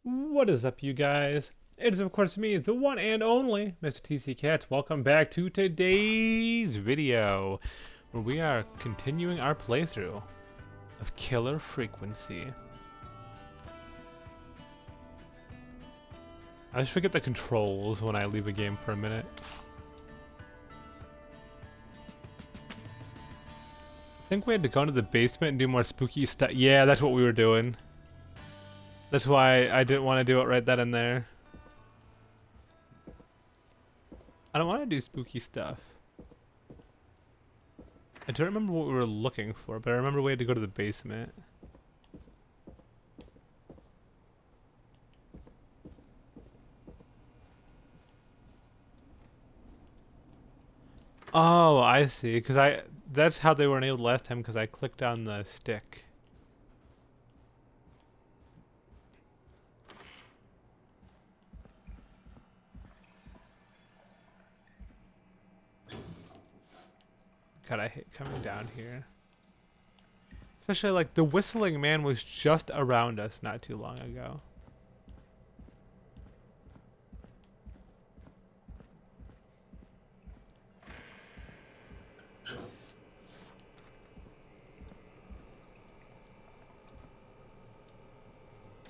What is up, you guys? It is, of course, me, the one and only Mr. TC Cat. Welcome back to today's video, where we are continuing our playthrough of Killer Frequency. I just forget the controls when I leave a game for a minute. I think we had to go into the basement and do more spooky stuff. Yeah, that's what we were doing. That's why I didn't want to do it right then and there. I don't want to do spooky stuff. I don't remember what we were looking for, but I remember we had to go to the basement. Oh, I see. That's how they were enabled last time, because I clicked on the stick. God, I hate coming down here. Especially, like, the whistling man was just around us not too long ago.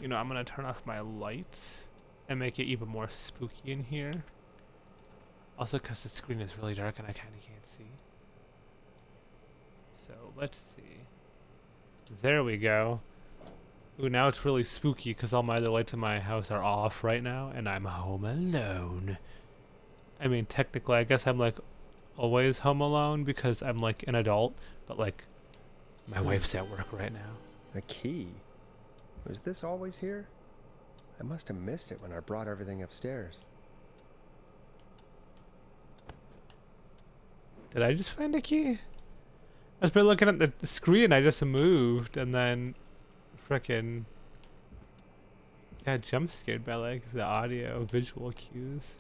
You know, I'm gonna turn off my lights and make it even more spooky in here. Also, because the screen is really dark and I kind of can't see. So, let's see. There we go. Ooh, now it's really spooky because all my other lights in my house are off right now and I'm home alone. I mean, technically, I guess I'm like always home alone because I'm like an adult, but like my wife's at work right now. The key? Was this always here? I must have missed it when I brought everything upstairs. Did I just find a key? I was been looking at the screen, I just moved and then frickin' got jump scared by like the audio visual cues.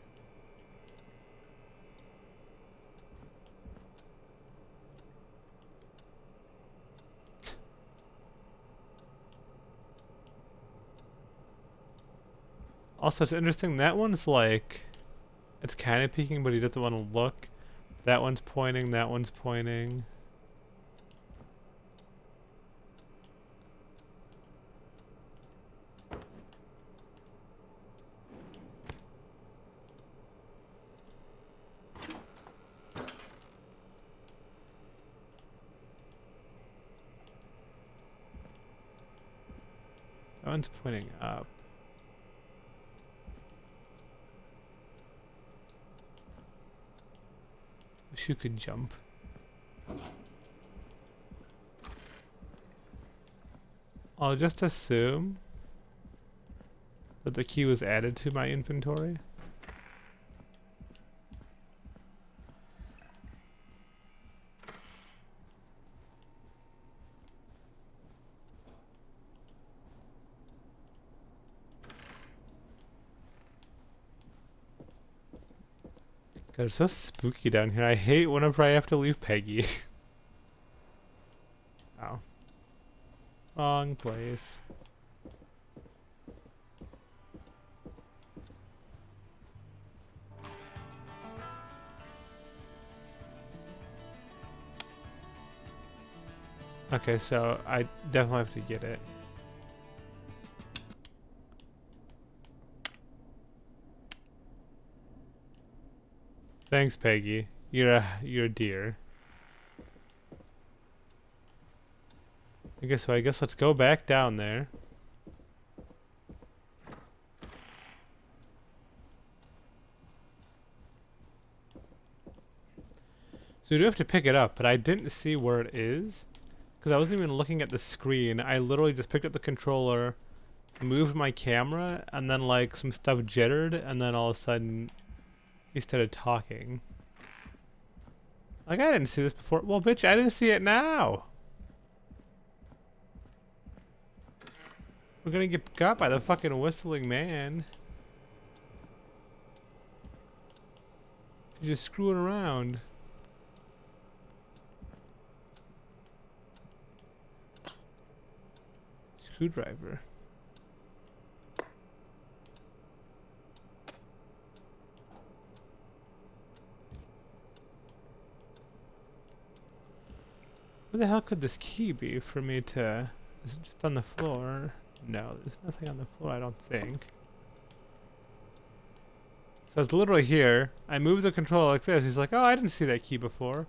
Also, it's interesting, that one's like, it's kind of peeking, but he doesn't want to look. That one's pointing, that one's pointing. That one's pointing up. Wish you could jump. I'll just assume that the key was added to my inventory. God, it's so spooky down here. I hate whenever I have to leave Peggy. Oh. Wrong place. Okay, so I definitely have to get it. Thanks, Peggy. You're a dear. I guess let's go back down there. So we do have to pick it up, but I didn't see where it is. Because I wasn't even looking at the screen. I literally just picked up the controller, moved my camera, and then like some stuff jittered, and then all of a sudden he started talking. Like, I didn't see this before. Well, bitch, I didn't see it now. We're gonna get got by the fucking whistling man. You're just screwing around. Screwdriver. Where the hell could this key be for me to... Is it just on the floor? No, there's nothing on the floor, I don't think. So it's literally here. I move the controller like this. He's like, oh, I didn't see that key before.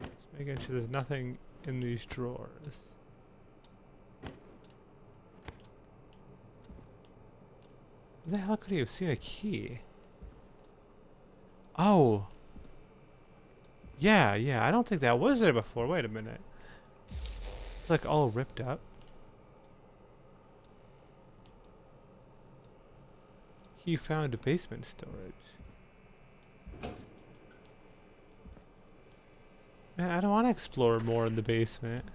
Just making sure there's nothing in these drawers. Where the hell could he have seen a key? Oh. Yeah, I don't think that was there before. Wait a minute. It's like all ripped up. He found a basement storage. Man, I don't want to explore more in the basement.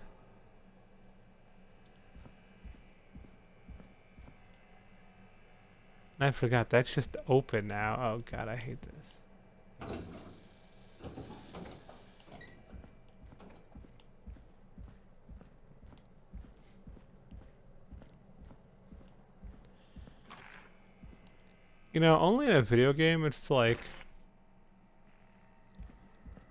I forgot, that's just open now. Oh god, I hate this. You know, only in a video game, it's like...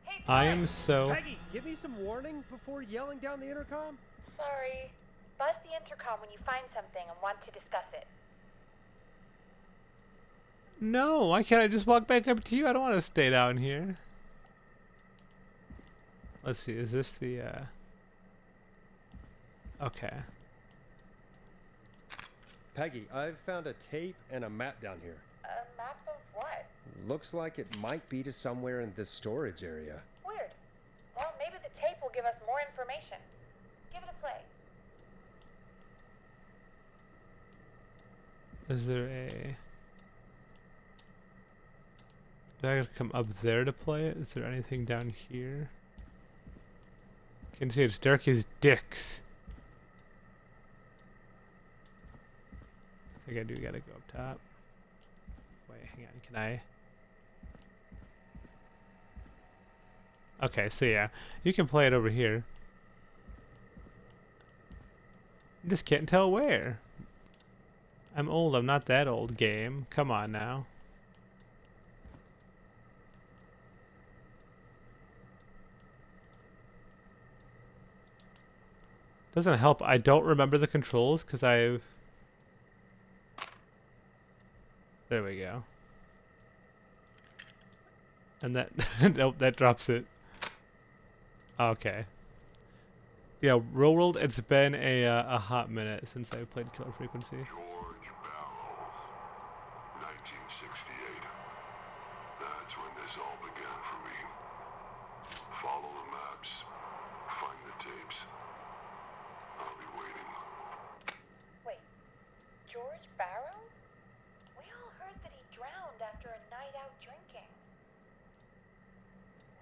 Hey, I am so... Peggy, give me some warning before yelling down the intercom. sorry. Buzz the intercom when you find something and want to discuss it. No, why can't I just walk back up to you? I don't want to stay down here. Let's see, is this the, Okay. Peggy, I've found a tape and a map down here. A map of what? Looks like it might be to somewhere in this storage area. Weird. Well, maybe the tape will give us more information. Give it a play. Is there a... Do I gotta come up there to play it? Is there anything down here? Can see it's dark as dicks. I think I do gotta go up top. Wait, hang on, can I? Okay, so yeah, you can play it over here. I just can't tell where. I'm old, I'm not that old, game. Come on now. Doesn't help, I don't remember the controls because I've... There we go. And that... Nope, that drops it. Okay. Yeah, real world, it's been a hot minute since I played Killer Frequency. George Barrow, 1968. That's when this all began for me. Follow the maps. Find the tapes. I'll be waiting. Wait. George Barrow? We all heard that he drowned after a night out drinking.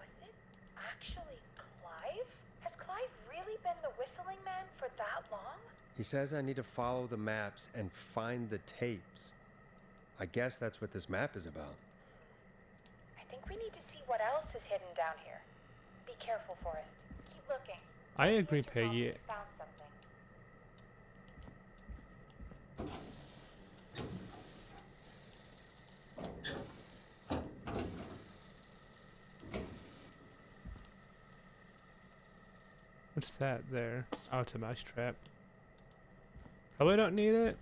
Was it actually Clive? Has Clive really been the whistling man for that long? He says I need to follow the maps and find the tapes. I guess that's what this map is about. I think we need to see what else is hidden down here. Be careful, Forrest. Keep looking. I agree, You should probably Peggy. have found something. What's that there? Oh, it's a mouse trap. Probably don't need it,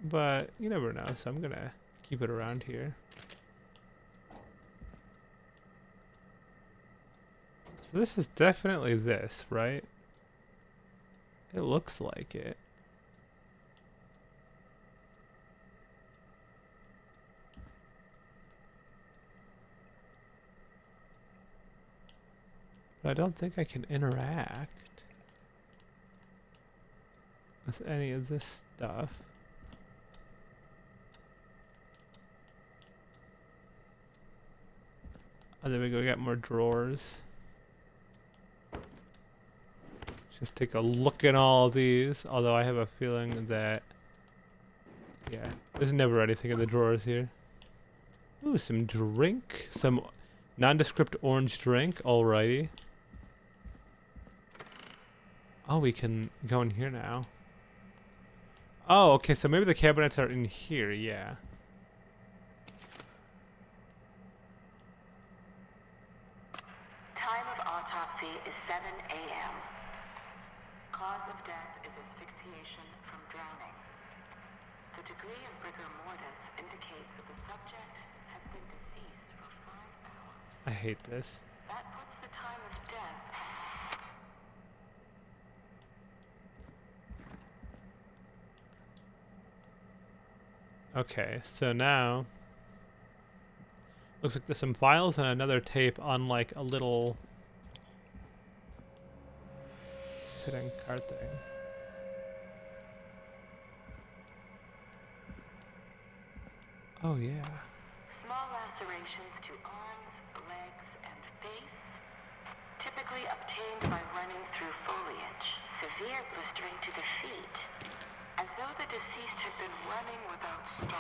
but you never know, so I'm gonna keep it around here. So this is definitely this, right? It looks like it. But I don't think I can interact with any of this stuff. Oh, there we go, we got more drawers. Just take a look at all these, although I have a feeling that, yeah, there's never anything in the drawers here. Ooh, some drink, some nondescript orange drink, alrighty. Oh, we can go in here now. Oh, okay, so maybe the cabinets are in here, yeah. time of autopsy is 7 a.m. Cause of death is asphyxiation from drowning. The degree of rigor mortis indicates that the subject has been deceased for 5 hours. I hate this. That puts the time of death. Okay, so now looks like there's some files and another tape on like a little sitting card thing. Oh yeah. Small lacerations to arms, legs, and face, typically obtained by running through foliage. Severe blistering to the feet, as though the deceased had been running without stopping.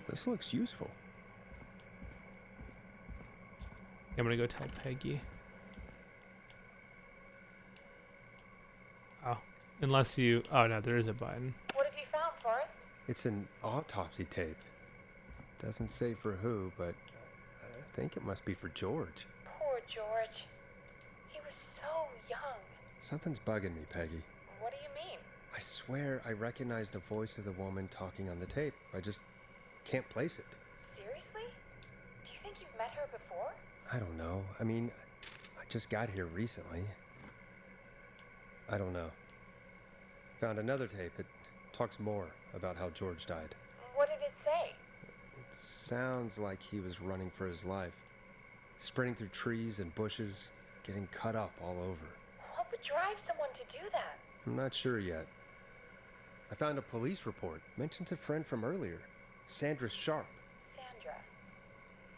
This looks useful. I'm gonna go tell Peggy. Oh, unless you. Oh no, there is a button. What have you found, Forrest? It's an autopsy tape. Doesn't say for who, but I think it must be for George. Poor George. He was so young. Something's bugging me, Peggy. What do you mean? I swear I recognize the voice of the woman talking on the tape. I just can't place it. Seriously? Do you think you've met her before? I don't know. I mean, I just got here recently. I don't know. Found another tape. It talks more about how George died. What did it say? It sounds like he was running for his life. Sprinting through trees and bushes, getting cut up all over. What would drive someone to do that? I'm not sure yet. I found a police report. Mentions a friend from earlier. Sandra Sharp. Sandra.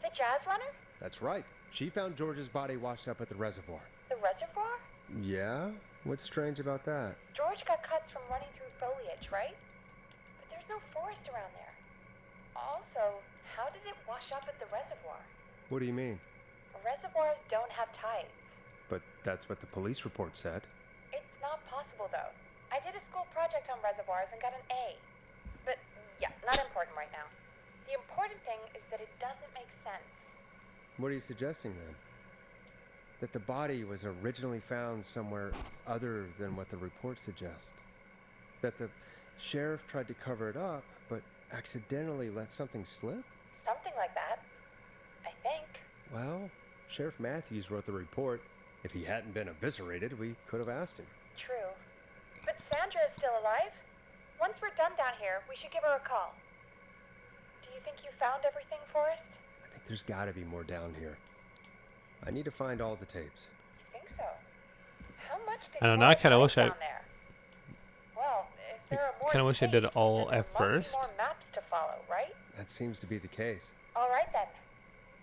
The jazz runner? That's right. She found George's body washed up at the reservoir. The reservoir? Yeah? What's strange about that? George got cuts from running through foliage, right? But there's no forest around there. Also, how did it wash up at the reservoir? What do you mean? Reservoirs don't have tides. But that's what the police report said. It's not possible, though. I did a school project on reservoirs and got an A. But, yeah, not important right now. The important thing is that it doesn't make sense. What are you suggesting then? That the body was originally found somewhere other than what the report suggests. That the sheriff tried to cover it up, but accidentally let something slip? Something like that. I think. Well, Sheriff Matthews wrote the report. If he hadn't been eviscerated, we could have asked him. True. But Sandra is still alive. Once we're done down here, we should give her a call. Do you think you found everything, Forrest? I think there's gotta be more down here. I need to find all the tapes. You think so? How much did I don't know, I kinda wish down there? Well, if there are more Kinda wish I did it tapes, all then there at must be first. more maps to follow, right? That seems to be the case. All right then.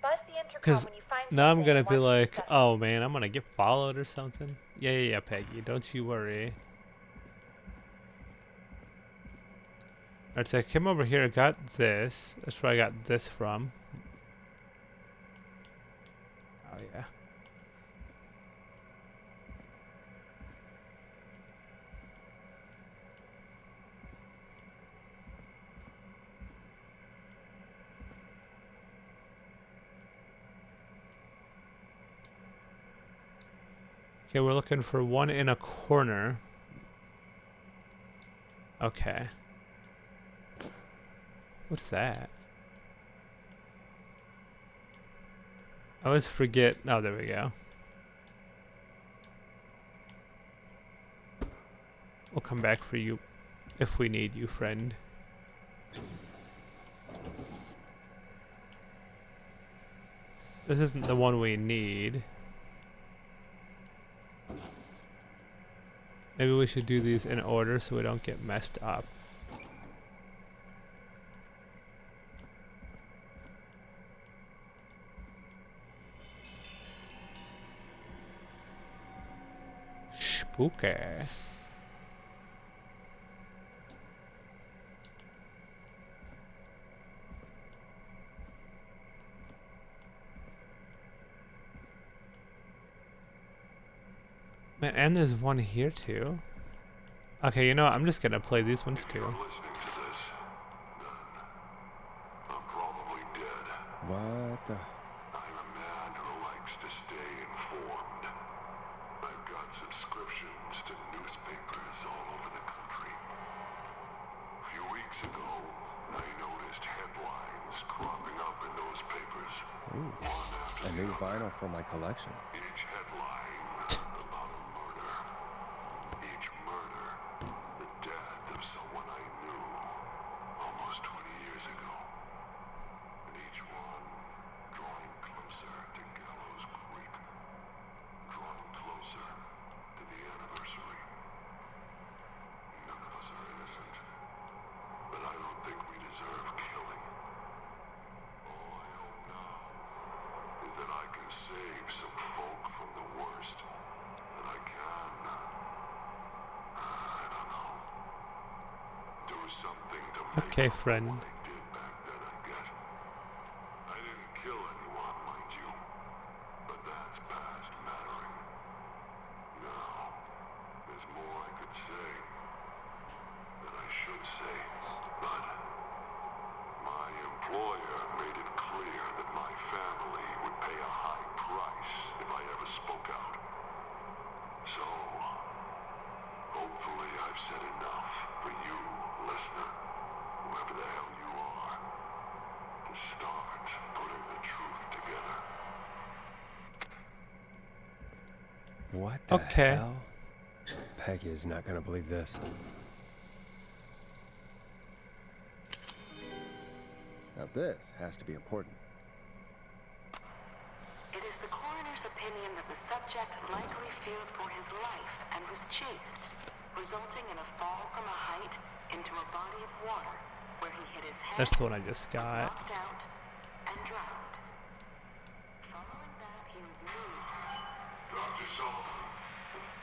Buzz the intercom Because when you find now I'm something gonna and be want to like, discuss it. oh man, I'm gonna get followed or something. Yeah, Peggy, don't you worry. Alright, so I came over here, got this. That's where I got this from. Oh yeah. Okay, we're looking for one in a corner. Okay. What's that? I always forget. Oh, there we go. We'll come back for you if we need you, friend. This isn't the one we need. Maybe we should do these in order so we don't get messed up. Spooky. Man, and there's one here too. Okay, you know what? I'm just gonna play these ones too. If you're listening to this, then I'm probably dead. What the? I'm a man who likes to stay informed. I've got subscriptions to newspapers all over the country. A few weeks ago, I noticed headlines cropping up in those papers. Ooh, One after a the new other. vinyl for my collection. Each headline about a murder. Each murder, the death of someone I knew almost 20 years ago. And each one drawing closer to Gallows Creek. Drawing closer to the anniversary. None of us are innocent. But I don't think we deserve killing. All I hope now is that I can save some folk from the worst. That I can. I don't know. Do something to make Okay, up for friend. what I did back then, I guess. I didn't kill anyone, mind you. But that's past mattering. Now, there's more I could say. That I should say. But my employer made it clear that my family would pay a high price if I ever spoke out. So, hopefully I've said enough for you, listener, whoever the hell you are, to start putting the truth together. What the Okay. hell? Peggy is not gonna believe this. Now this has to be important. It is the coroner's opinion that the subject likely feared for his life and was chased, resulting in a fall from a height into a body of water where he hit his head, That's the one I just was got. knocked out, and drowned. Following that, he was moved. Dr. Sullivan,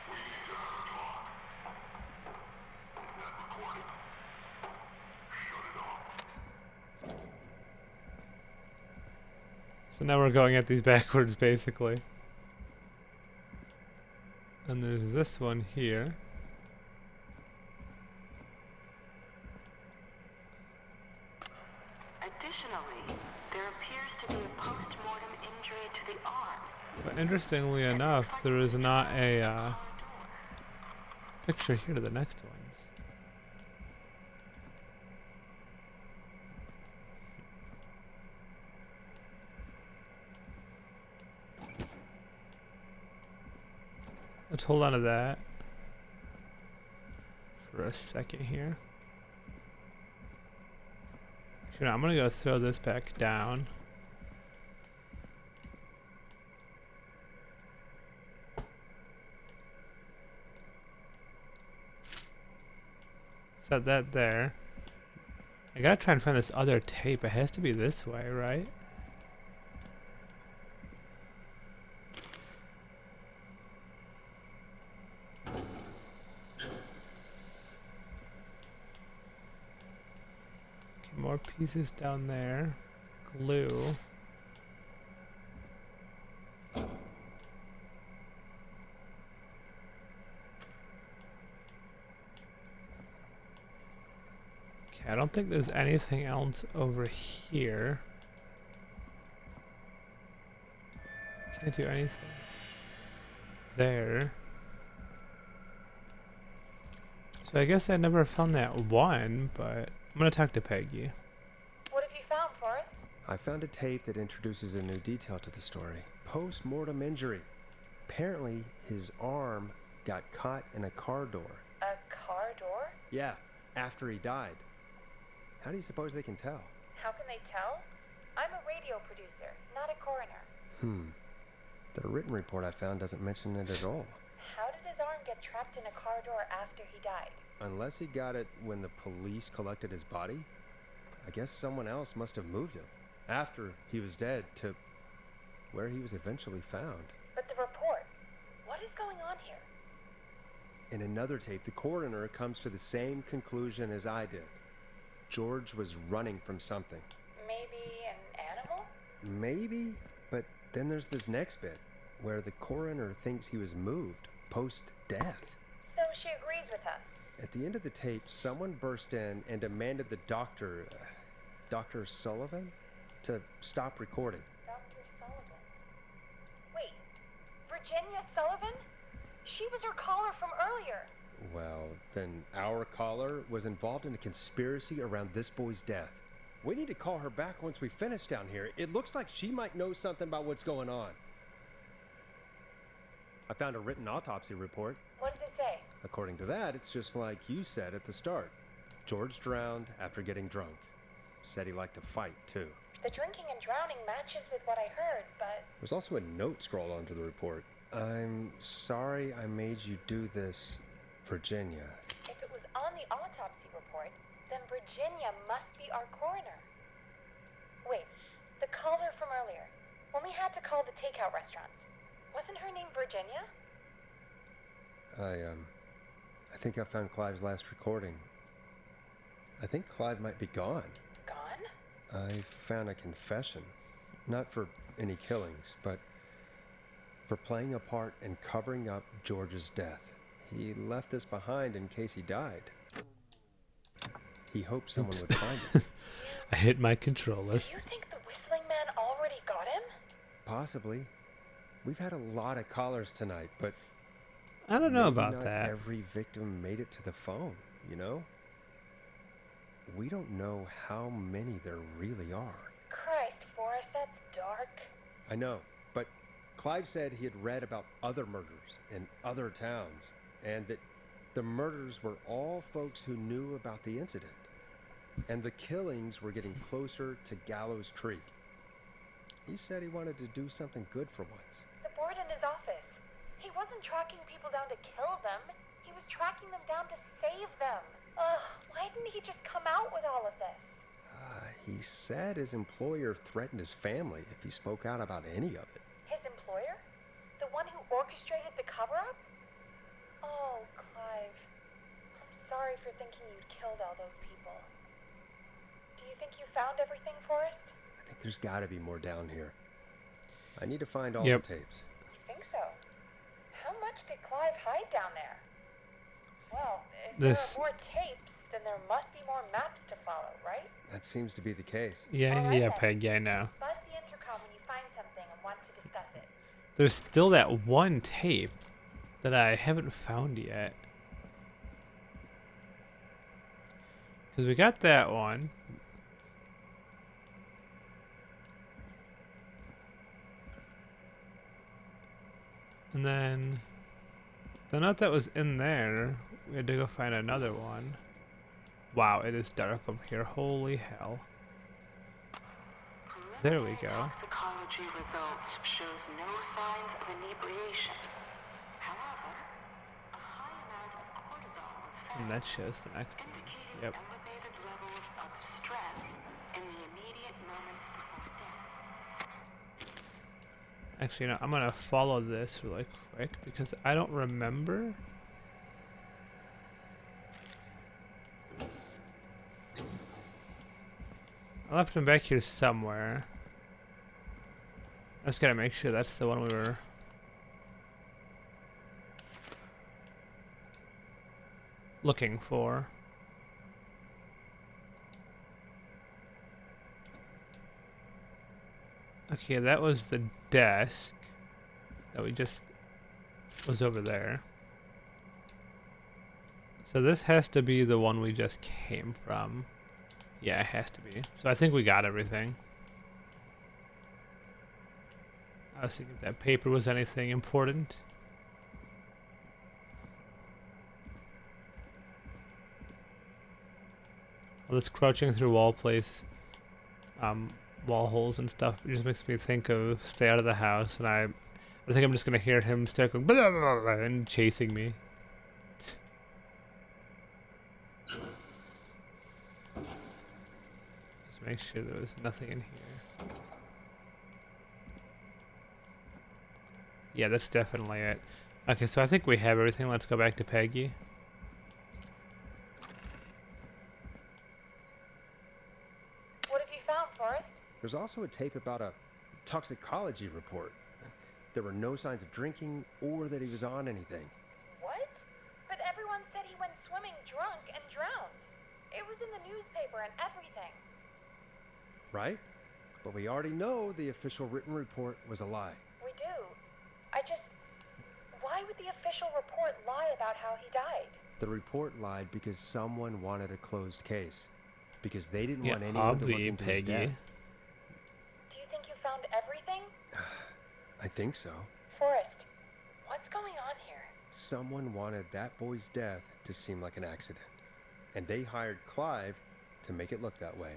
we need to have a talk. That recording. Shut it off. So now we're going at these backwards, basically. And there's this one here. Additionally, there appears to be a post-mortem injury to the arm. But interestingly enough, there is not a picture here to the next ones. Let's hold on to that for a second here. Actually, no, I'm gonna go throw this back down. Set that there. I gotta try and find this other tape. It has to be this way, right? Okay, more pieces down there. Glue. Okay, I don't think there's anything else over here. Can't do anything there. So I guess I never found that one, but I'm gonna talk to Peggy. What have you found, Forrest? I found a tape that introduces a new detail to the story. Post-mortem injury. Apparently, his arm got caught in a car door. A car door? Yeah, after he died. How do you suppose they can tell? How can they tell? I'm a radio producer, not a coroner. The written report I found doesn't mention it at all. How did his arm get trapped in a car door after he died? Unless he got it when the police collected his body, I guess someone else must have moved him after he was dead to where he was eventually found. But the report, what is going on here? In another tape, the coroner comes to the same conclusion as I did. George was running from something. Maybe an animal? Maybe, but then there's this next bit where the coroner thinks he was moved post-death. So she agrees with us. At the end of the tape, someone burst in and demanded the doctor, Dr. Sullivan, to stop recording. Dr. Sullivan. Wait, Virginia Sullivan? She was her caller from earlier. Well, then our caller was involved in a conspiracy around this boy's death. We need to call her back once we finish down here. It looks like she might know something about what's going on. I found a written autopsy report. What does it say? According to that, it's just like you said at the start. George drowned after getting drunk. Said he liked to fight, too. The drinking and drowning matches with what I heard, but... There's also a note scrawled onto the report. I'm sorry I made you do this, Virginia. If it was on the autopsy report, then Virginia must be our coroner. Wait, the caller from earlier, when we had to call the takeout restaurants, wasn't her name Virginia? I think I found Clive's last recording. I think Clive might be gone. Gone? I found a confession. Not for any killings, but for playing a part in covering up George's death. He left this behind in case he died. He hoped someone would find him. I hit my controller. Do you think the whistling man already got him? Possibly. We've had a lot of callers tonight, but I don't know maybe about not that. every victim made it to the phone, you know? We don't know how many there really are. Christ, Forrest, that's dark. I know, but Clive said he had read about other murders in other towns, and that the murders were all folks who knew about the incident. And the killings were getting closer to Gallows Creek. He said he wanted to do something good for once. The board in his office. He wasn't tracking people down to kill them. He was tracking them down to save them. Ugh, why didn't he just come out with all of this? He said his employer threatened his family if he spoke out about any of it. His employer? The one who orchestrated the cover-up? Oh, Clive. I'm sorry for thinking you'd killed all those people. Do you think you found everything, Forrest? I think there's got to be more down here. I need to find all Yep. the tapes. You think so? How much did Clive hide down there? Well, if there are more tapes, then there must be more maps to follow, right? That seems to be the case. Yeah, Alright yeah, then. Peggy, I know. Buzz the intercom when you find something and want to discuss it. There's still that one tape that I haven't found yet. Because we got that one. And then the note that was in there, we had to go find another one. Wow, it is dark up here. Holy hell. There we go. Toxicology results shows no signs of inebriation. However, a high amount of cortisol was found, And that shows the next one. indicating Yep. elevated levels of stress in the immediate moments before death. Actually, no, I'm gonna follow this really quick because I don't remember. I left him back here somewhere. I just gotta make sure that's the one we were. Looking for. Okay, that was the desk that we just was over there. So this has to be the one we just came from. Yeah, it has to be. So I think we got everything. I was thinking if that paper was anything important. All this crouching through wall wall holes and stuff, it just makes me think of Stay Out of the House, and I think I'm just gonna hear him start going blah, blah, blah, blah, and chasing me. Just make sure there was nothing in here. Yeah, that's definitely it. Okay, so I think we have everything. Let's go back to Peggy. What have you found, Forrest? There's also a tape about a toxicology report. There were no signs of drinking or that he was on anything. What? But everyone said he went swimming drunk and drowned. It was in the newspaper and everything. Right? But we already know the official written report was a lie. We do. Why would the official report lie about how he died? The report lied because someone wanted a closed case. Because they didn't Yeah, want anyone to look obvi, into his Peggy. death. Do you think you found everything? I think so. Forrest, what's going on here? Someone wanted that boy's death to seem like an accident. And they hired Clive to make it look that way.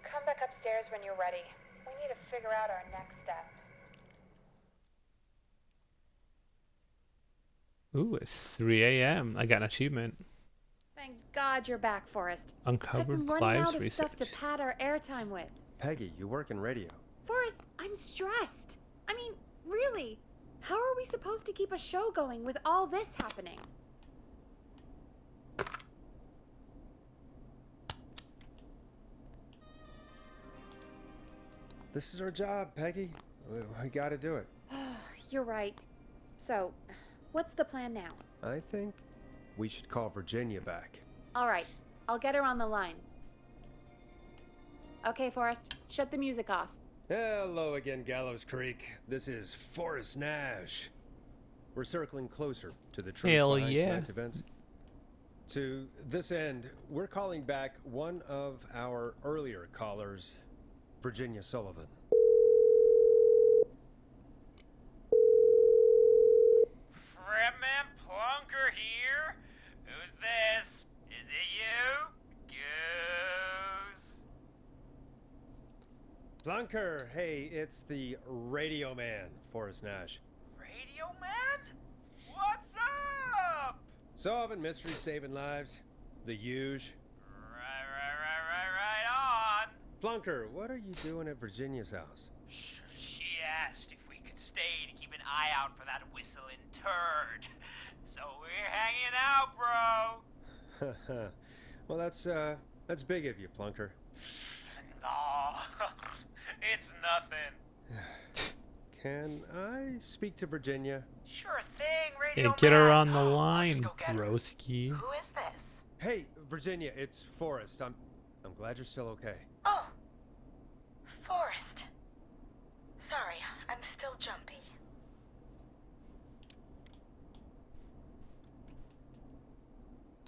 Come back upstairs when you're ready. We need to figure out our next step. Ooh, it's 3 a.m. I got an achievement. Thank God you're back, Forrest. Uncovered I'm running Clive's out of research. stuff to pad our airtime with. Peggy, you work in radio. Forrest, I'm stressed. I mean, really, how are we supposed to keep a show going with all this happening? This is our job, Peggy. We gotta do it. You're right. So, what's the plan now? I think we should call Virginia back. All right, I'll get her on the line. Okay, Forrest, shut the music off. Hello again, Gallows Creek. This is Forrest Nash. We're circling closer to the truth Hell behind yeah. tonight's events. To this end, we're calling back one of our earlier callers, Virginia Sullivan. Fredman Plunker here. Who's this? Is it you? Goose. Plunker, hey, it's the radio man, Forrest Nash. Radio Man? What's up? Solving mysteries, saving lives. The huge. Right on. Plunker, what are you doing at Virginia's house? She asked if we could stay to keep an eye out for that whistling turd. So we're hanging out, bro. Well, that's big of you, Plunker. No, it's nothing. Can I speak to Virginia? Sure thing, Radio Hey, get her Man. on the I'll line, just go get her. broski. Who is this? Hey, Virginia, it's Forrest. I'm glad you're still okay. Oh, Forrest. Sorry, I'm still jumpy.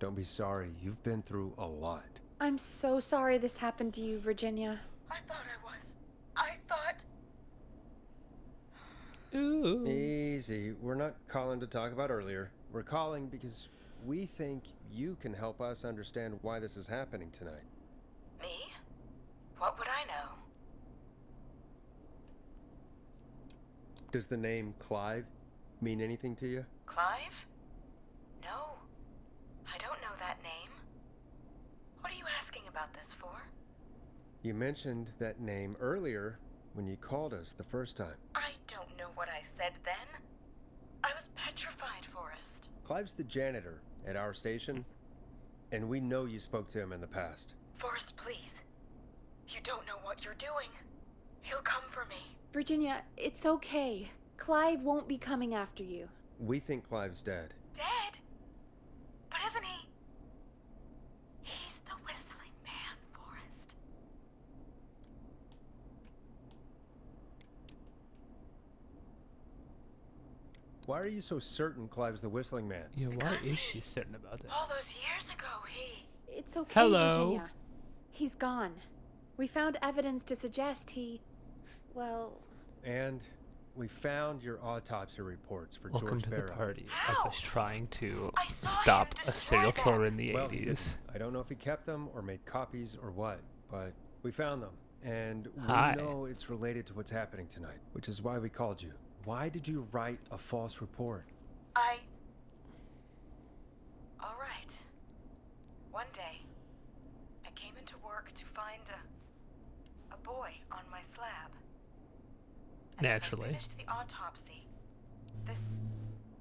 Don't be sorry. You've been through a lot. I'm so sorry this happened to you, Virginia. I thought I was. I thought. Ooh. Easy. We're not calling to talk about earlier. We're calling because we think you can help us understand why this is happening tonight. Me? What would I know? Does the name Clive mean anything to you? Clive? No. I don't know that name. What are you asking about this for? You mentioned that name earlier when you called us the first time. I don't know what I said then. I was petrified, Forrest. Clive's the janitor at our station, and we know you spoke to him in the past. Forrest, please. You don't know what you're doing. He'll come for me. Virginia, it's okay. Clive won't be coming after you. We think Clive's dead. Dead? But isn't he? He's the whistling man, Forrest. Why are you so certain Clive's the whistling man? Yeah, why Because is she certain about that? All those years ago, he... It's okay, Hello. Virginia. He's gone. We found evidence to suggest he... Well, And we found your autopsy reports for Welcome George to the Barrow. party. I How? was trying to I saw stop him a destroy serial killer them. in the Well, he 80s. didn't. I don't know if he kept them or made copies or what, but we found them. And we Hi. know it's related to what's happening tonight, which is why we called you. Why did you write a false report? All right. One day, I came into work to find a boy on my slab. And Naturally. As I finished the autopsy, this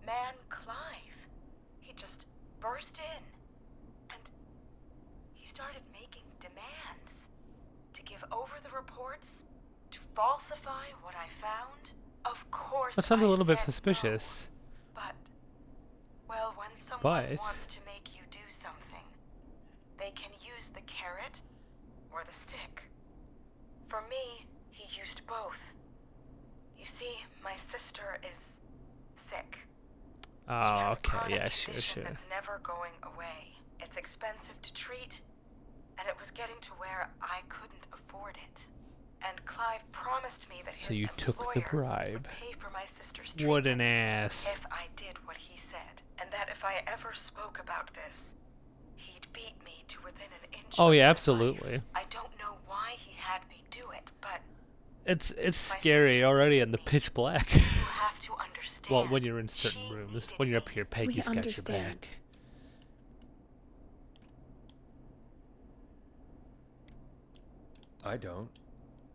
man, Clive, he just burst in. And he started making demands to give over the reports, to falsify what I found. Of course, That sounds a I little bit said no. suspicious. But, well, when someone But- wants to make you do something, they can use the carrot or the stick. For me, he used both. You see, my sister is sick. She Oh, has a okay, chronic yeah, sure, condition sure. that's never going away. It's expensive to treat, and it was getting to where I couldn't afford it. And Clive promised me that So his you took the employer bribe. would pay for my sister's What treatment an ass. if I did what he said, and that if I ever spoke about this, he'd beat me to within an inch Oh of yeah, my absolutely. life. I don't know why he had me do it, but It's my scary sister already needed in the me. pitch black. You have to understand. Well, when you're in certain She rooms. needed When you're up me. here, Peggy's got your understand. back. I don't.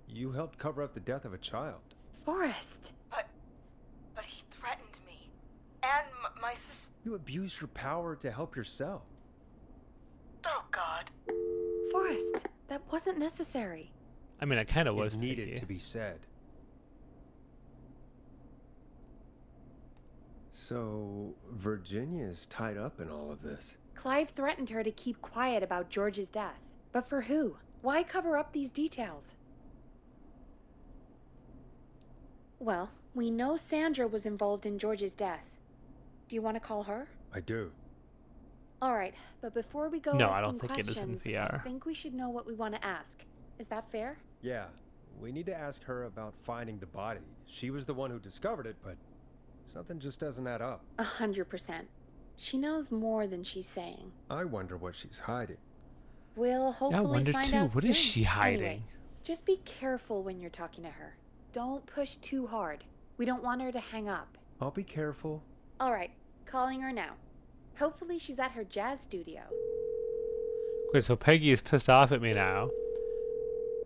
You helped cover up the death of a child. Forrest. But he threatened me. And my sister. You abused your power to help yourself. Oh, God. Forrest, that wasn't necessary. I mean, I kind of was. It needed Peggy. to be said. So, Virginia's tied up in all of this. Clive threatened her to keep quiet about George's death. But for who? Why cover up these details? Well, we know Sandra was involved in George's death. Do you want to call her? I do. All right, but before we go No, I asking don't think it is in questions, VR. I think we should know what we want to ask. Is that fair? Yeah, we need to ask her about finding the body. She was the one who discovered it, but something just doesn't add up. 100%. She knows more than she's saying. I wonder what she's hiding. We'll Yeah, I hopefully wonder find too. out What soon. is she hiding? Anyway, just be careful when you're talking to her. Don't push too hard. We don't want her to hang up. I'll be careful. All right, calling her now. Hopefully she's at her jazz studio. Wait, so Peggy is pissed off at me now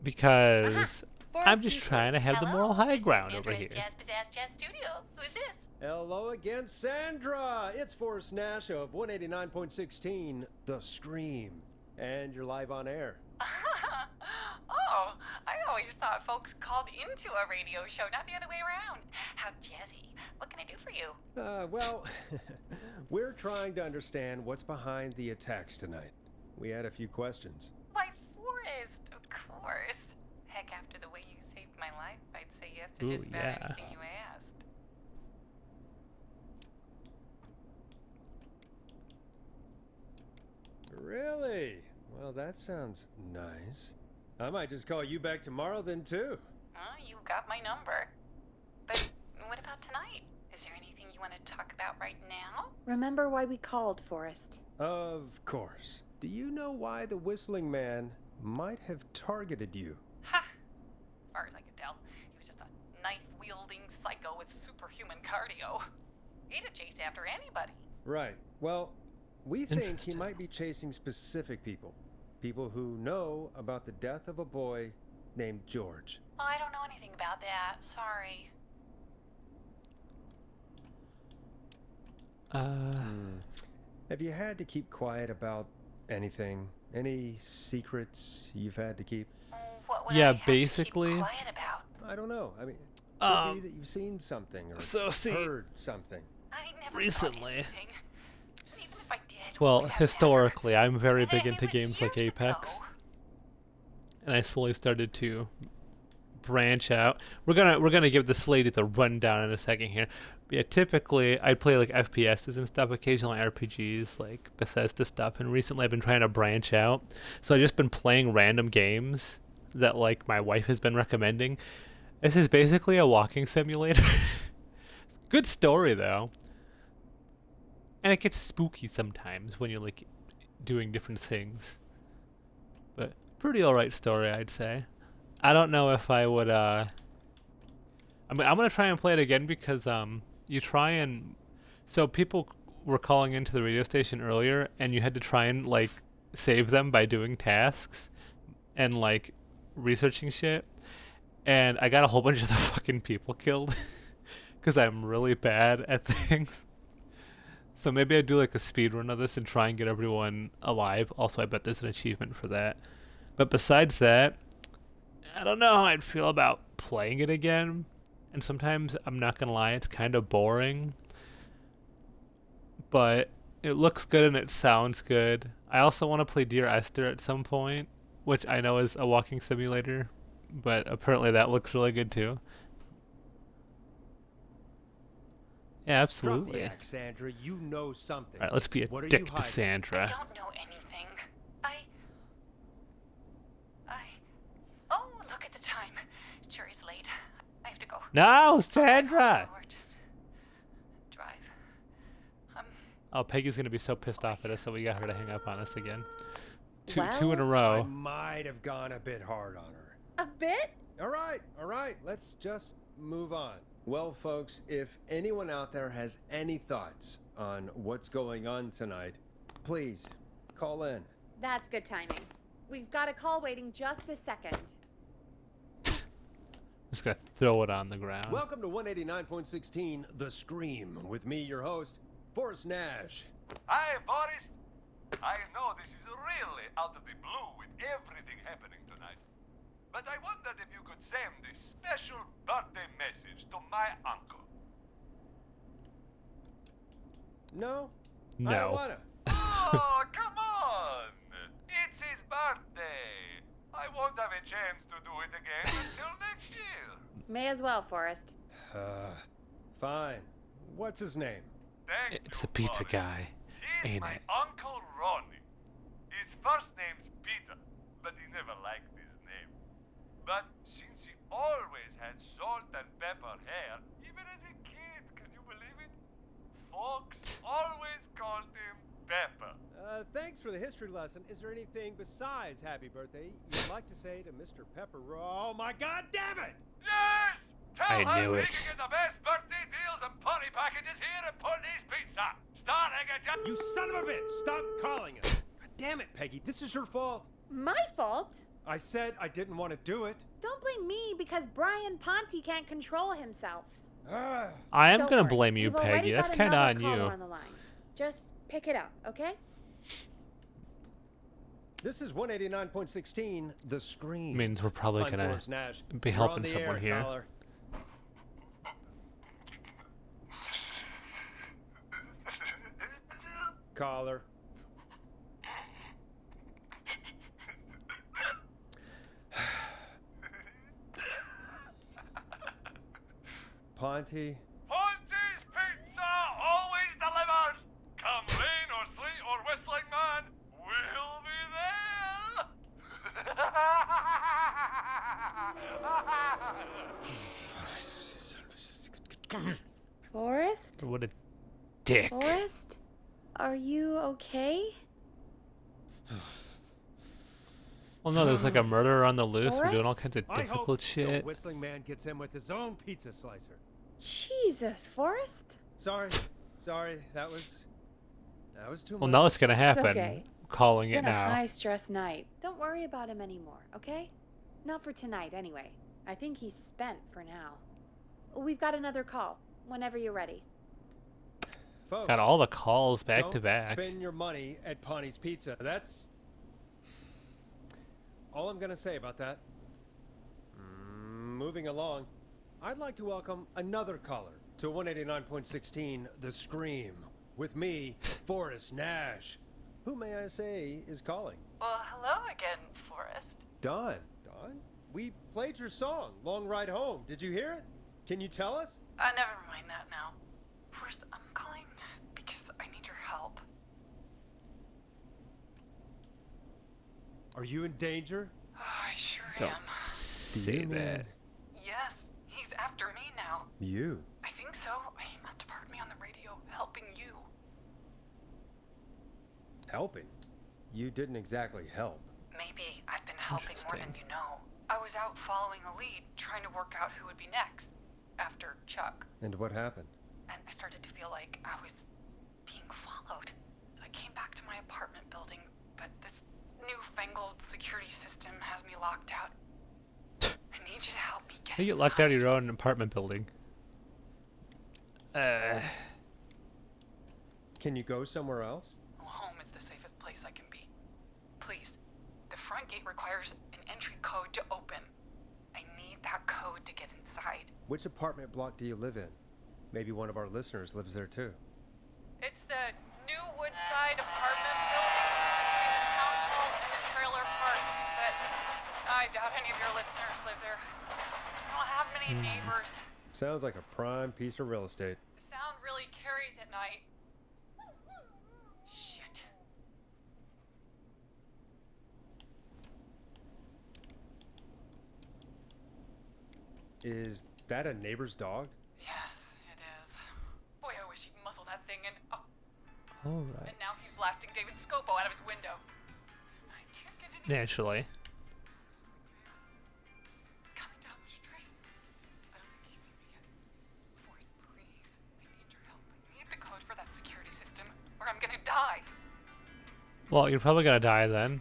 because I'm just trying to have the moral high ground over here. Jazz Pizzazz Jazz Studio. Who's this? Hello again, Sandra! It's Forrest Nash of 189.16, The Scream. And you're live on air. Oh, I always thought folks called into a radio show, not the other way around. How jazzy. What can I do for you? Well, we're trying to understand what's behind the attacks tonight. We had a few questions. Why, Forrest, of course. Heck, after the way you saved my life, I'd say yes to Ooh, just about yeah. anything you asked. Really? Well, that sounds nice. I might just call you back tomorrow then, too. Oh, you got my number. But what about tonight? Is there anything you want to talk about right now? Remember why we called, Forrest. Of course. Do you know why the Whistling Man might have targeted you? Ha! As far as I could tell, he was just a knife-wielding psycho with superhuman cardio. He'd have chased after anybody. Right. Well, we think he Interesting. might be chasing specific people. People who know about the death of a boy named George. Oh, I don't know anything about that. Sorry. Have you had to keep quiet about anything? Any secrets you've had to keep? What would Yeah, I have basically. to keep quiet about? I don't know. I mean, it could be that you've seen something or so see- heard something. I never Recently. saw anything. And even if I did, Well, what would that matter? historically, I'm very And big it into was games like years Apex, ago. and I slowly started to branch out. We're gonna give this lady the rundown in a second here. But yeah, typically I play like FPSs and stuff, occasionally RPGs, like Bethesda stuff, and recently I've been trying to branch out. So I've just been playing random games that like my wife has been recommending. This is basically a walking simulator. Good story though. And it gets spooky sometimes when you're like doing different things. But pretty alright story, I'd say. I don't know if I would I mean, I'm gonna try and play it again because you try and so people were calling into the radio station earlier and you had to try and like save them by doing tasks and like researching shit, and I got a whole bunch of the fucking people killed because I'm really bad at things. So maybe I'd do like a speed run of this and try and get everyone alive. Also, I bet there's an achievement for that. But besides that, I don't know how I'd feel about playing it again. And sometimes, I'm not gonna lie, it's kind of boring. But it looks good and it sounds good. I also want to play Dear Esther at some point, which I know is a walking simulator, but apparently that looks really good too. Yeah, Drop absolutely. the act, Sandra. You know something. Alright, let's be a What are dick you to hiding? I Sandra. don't know anything. Oh, look at the time. Sure is late. I have to go. No, Or Sandra! just drive. Oh, Peggy's gonna be so pissed off at us, so we got her to hang up on us again. Two in a Well, I row. might have gone a bit hard on her. A bit? All right. Let's just move on. Well, folks, if anyone out there has any thoughts on what's going on tonight, please call in. That's good timing. We've got a call waiting just this second. Just gonna throw it on the ground. Welcome to 189.16 The Scream with me, your host, Forrest Nash. Hi, Forrest. I know this is really out of the blue with everything happening tonight. But I wondered if you could send this special birthday message to my uncle. No? I don't No. wanna. Oh, come on! It's his birthday. I won't have a chance to do it again until next year. May as well, Forrest. Fine. What's his name? Thank It's you, the pizza Forrest. guy, He's ain't my it? Uncle Ronnie. His first name's Peter, but he never liked his name. But since he always had salt and pepper hair, even as a kid, can you believe it? Folks always called him Pepper. Thanks for the history lesson. Is there anything besides happy birthday you'd like to say to Mr. Pepper? Oh my god damn it! Yes! Tell I her knew we it. can get the best birthday deals and party packages here at Putney's Pizza. Starting at just... You son of a bitch! Stop calling it! God damn it, Peggy. This is your fault. My fault? I said I didn't want to do it. Don't blame me because Brian Ponte can't control himself. Ah. I am Don't gonna worry, blame you, we've already Peggy. That's got kinda another on caller you. on the line. Just pick it up, okay? This is 189.16 The Scream. Means we're probably I'm gonna Forrest Nash. be You're helping on the someone air, here. caller. Caller. Ponte. Ponte's Pizza always delivers. Come rain or sleet or whistling man, we'll be there. Forrest? What a dick. Forrest? Are you okay? Well, no, there's like a murderer on the loose. We're doing all Forrest? kinds of I hope difficult the shit. whistling man gets in with his own pizza slicer. Jesus, Forrest? Sorry, that was too Well, much. now it's gonna It's happen. okay. Calling It's it been a now. high-stress night. Don't worry about him anymore, okay? Not for tonight, anyway. I think he's spent for now. We've got another call, whenever you're ready. Folks, Got all the calls back don't to back. spend your money at Ponte's Pizza. That's all I'm gonna say about that. Moving along, I'd like to welcome another caller to 189.16 The Scream with me, Forrest Nash. Who may I say is calling? Well, hello again, Forrest. Don, we played your song, Long Ride Home. Did you hear it? Can you tell us? Never mind that now. First, I'm calling because I need your help. Are you in danger? I sure Don't am. say You mean that. Yes, he's after me now. You? I think so. He must have heard me on the radio helping you. Helping? You didn't exactly help. Maybe I've been helping more than Interesting. you know. I was out following a lead, trying to work out who would be next after Chuck. And what happened? And I started to feel like I was being followed. So I came back to my apartment building, but this newfangled security system has me locked out. I need you to help me get How you get locked out of inside. your own apartment building? Can you go somewhere else? Well, home is the safest place I can be. Please, the front gate requires an entry code to open. I need that code to get inside. Which apartment block do you live in? Maybe one of our listeners lives there too. It's the new Woodside apartment building between the town hall and the trailer park, but I doubt any of your listeners live there Hey, neighbors. Sounds like a prime piece of real estate. The sound really carries at night. Shit. Is that a neighbor's dog? Yes, it is. Boy, I wish he'd muzzle that thing and... Oh, All right. and now he's blasting David Scopo out of his window. Listen, I can't get any... Naturally. He's coming down the street. I don't think he's seen me yet. Forrest, please. I need your help. I need the code for that security system, or I'm gonna die. Well, you're probably gonna die then.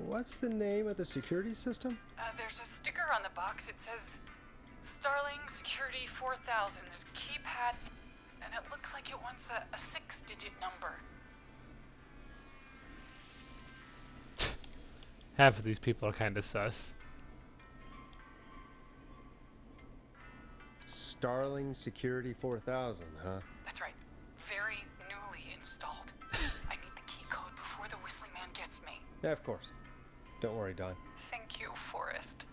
What's the name of the security system? There's a sticker on the box. It says Starling Security 4000. There's a keypad, and it looks like it wants a 6-digit number. Half of these people are kind of sus. Starling Security 4000, huh? That's right. Very newly installed. I need the key code before the whistling man gets me. Yeah, of course. Don't worry, Don. Thank you, Forrest.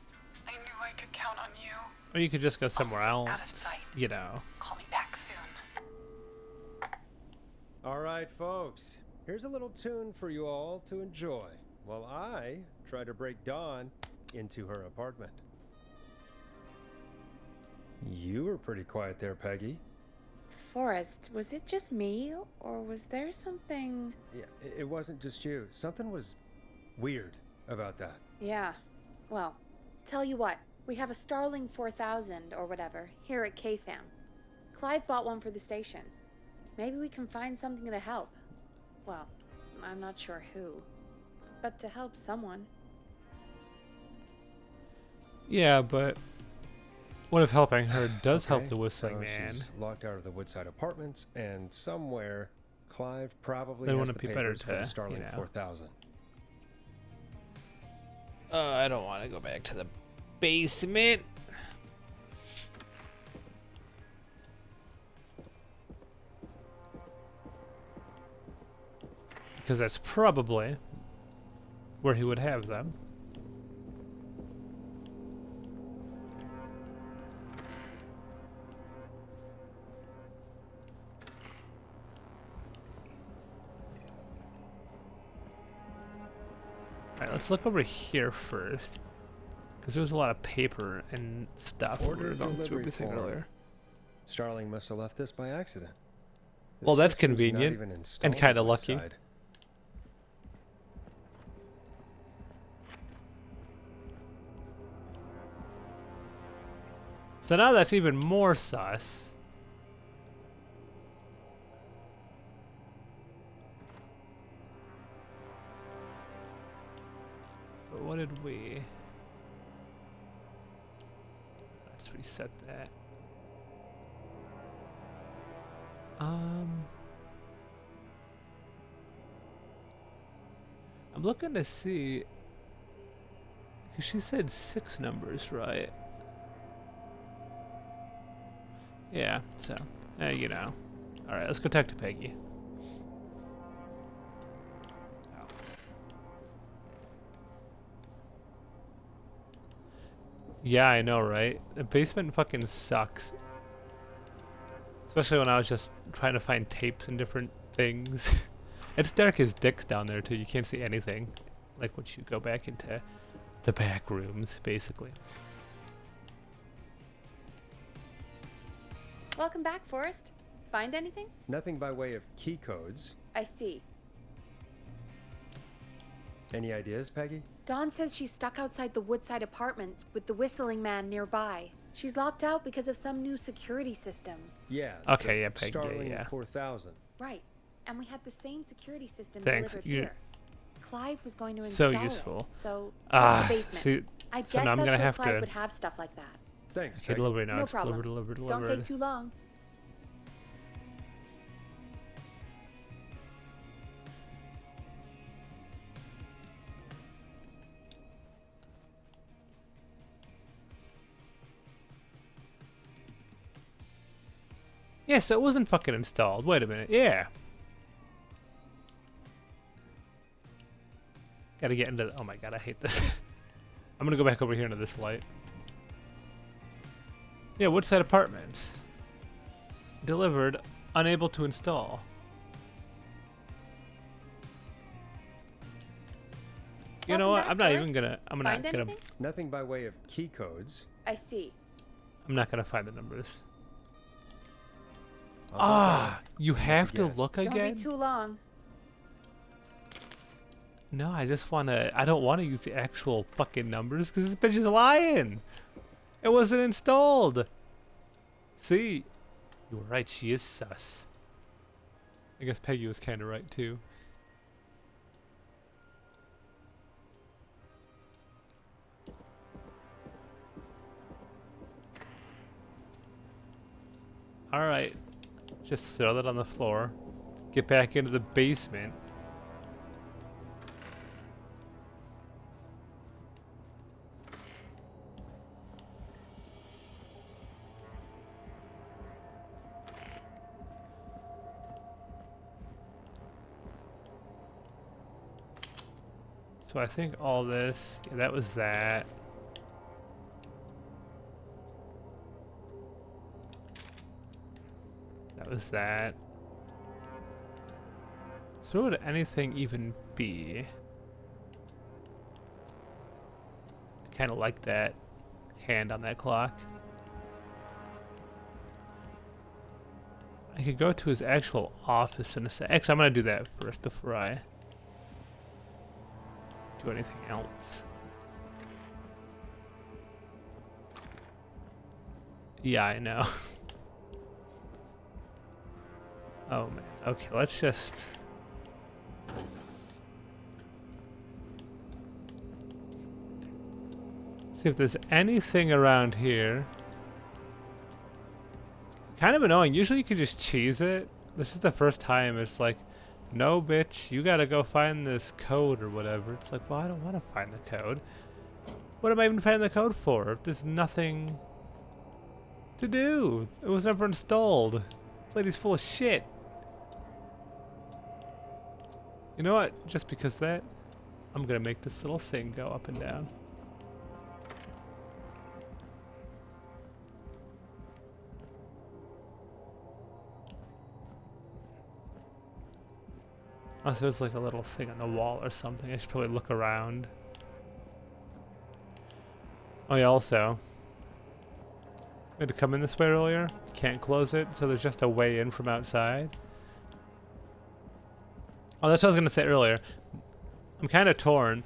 I knew I could count on you. Or you could just go somewhere Also out of else. sight. You know. Call me back soon. All right, folks. Here's a little tune for you all to enjoy while I try to break Dawn into her apartment. You were pretty quiet there, Peggy. Forrest, was it just me, or was there something... Yeah, it wasn't just you. Something was weird about that. Yeah. Well, tell you what. We have a Starling 4000, or whatever, here at KFAM. Clive bought one for the station. Maybe we can find something to help. Well, I'm not sure who. But to help someone. Yeah, but what if helping her does help the whistling so man? She's locked out of the Woodside Apartments, and somewhere Clive probably Then has wouldn't the it be better papers for the to, Starling you know. 4000. I don't want to go back to the basement. Because that's probably where he would have them. Alright, let's look over here first. Because there was a lot of paper and stuff we Order were going through delivery everything form. earlier. Starling must have left this by accident. The Well, that's system's not convenient even and installed kinda on lucky. Woodside. So now that's even more sus. But what did we... Let's reset that. I'm looking to see... Because she said 6 numbers, right? Yeah, so, you know. Alright, let's go talk to Peggy. Yeah, I know, right? The basement fucking sucks. Especially when I was just trying to find tapes and different things. It's dark as dicks down there, too. You can't see anything. Like, once you go back into the back rooms, basically. Welcome back, Forrest. Find anything? Nothing by way of key codes. I see. Any ideas, Peggy? Dawn says she's stuck outside the Woodside Apartments with the whistling man nearby. She's locked out because of some new security system. Yeah. Okay, the yeah, Peggy, Starling yeah. 4000. Right. And we had the same security system Thanks, delivered you- here. Clive was going to So install useful. it. So check the basement. See, I so guess now I'm that's gonna where have Clive to... would have stuff like that. Thanks, Okay, Peggy. delivery now. No It's problem. delivered. Don't take too long. Yeah, so it wasn't fucking installed. Wait a minute. Yeah. Gotta get into the... Oh my god, I hate this. I'm gonna go back over here into this light. Yeah, Woodside Apartments. Delivered, unable to install. You know what? Welcome I'm back, not even tourist. gonna. Find anything? Nothing by way of key codes. I see. I'm not gonna find the numbers. I'll Ah, you have to again. look Don't again. be too long. No, I just wanna. I don't want to use the actual fucking numbers because this bitch is lying. It wasn't installed. See, you were right. She is sus. I guess Peggy was kind of right too. All right, just throw that on the floor. Get back into the basement. So I think all this, yeah, that was that. That was that. So what would anything even be? I kind of like that hand on that clock. I could go to his actual office in a sec. Actually, I'm gonna do that first before I do anything else. Yeah, I know. Oh man. Okay, let's just see if there's anything around here. Kind of annoying. Usually you could just cheese it. This is the first time it's like, no bitch, you gotta go find this code or whatever. It's like, well, I don't want to find the code. What am I even finding the code for if there's nothing to do? It was never installed. This lady's full of shit. You know what? Just because of that, I'm gonna make this little thing go up and down. Unless there's like a little thing on the wall or something, I should probably look around. Oh yeah, also, we had to come in this way earlier. Can't close it, so there's just a way in from outside. Oh, that's what I was gonna say earlier. I'm kind of torn.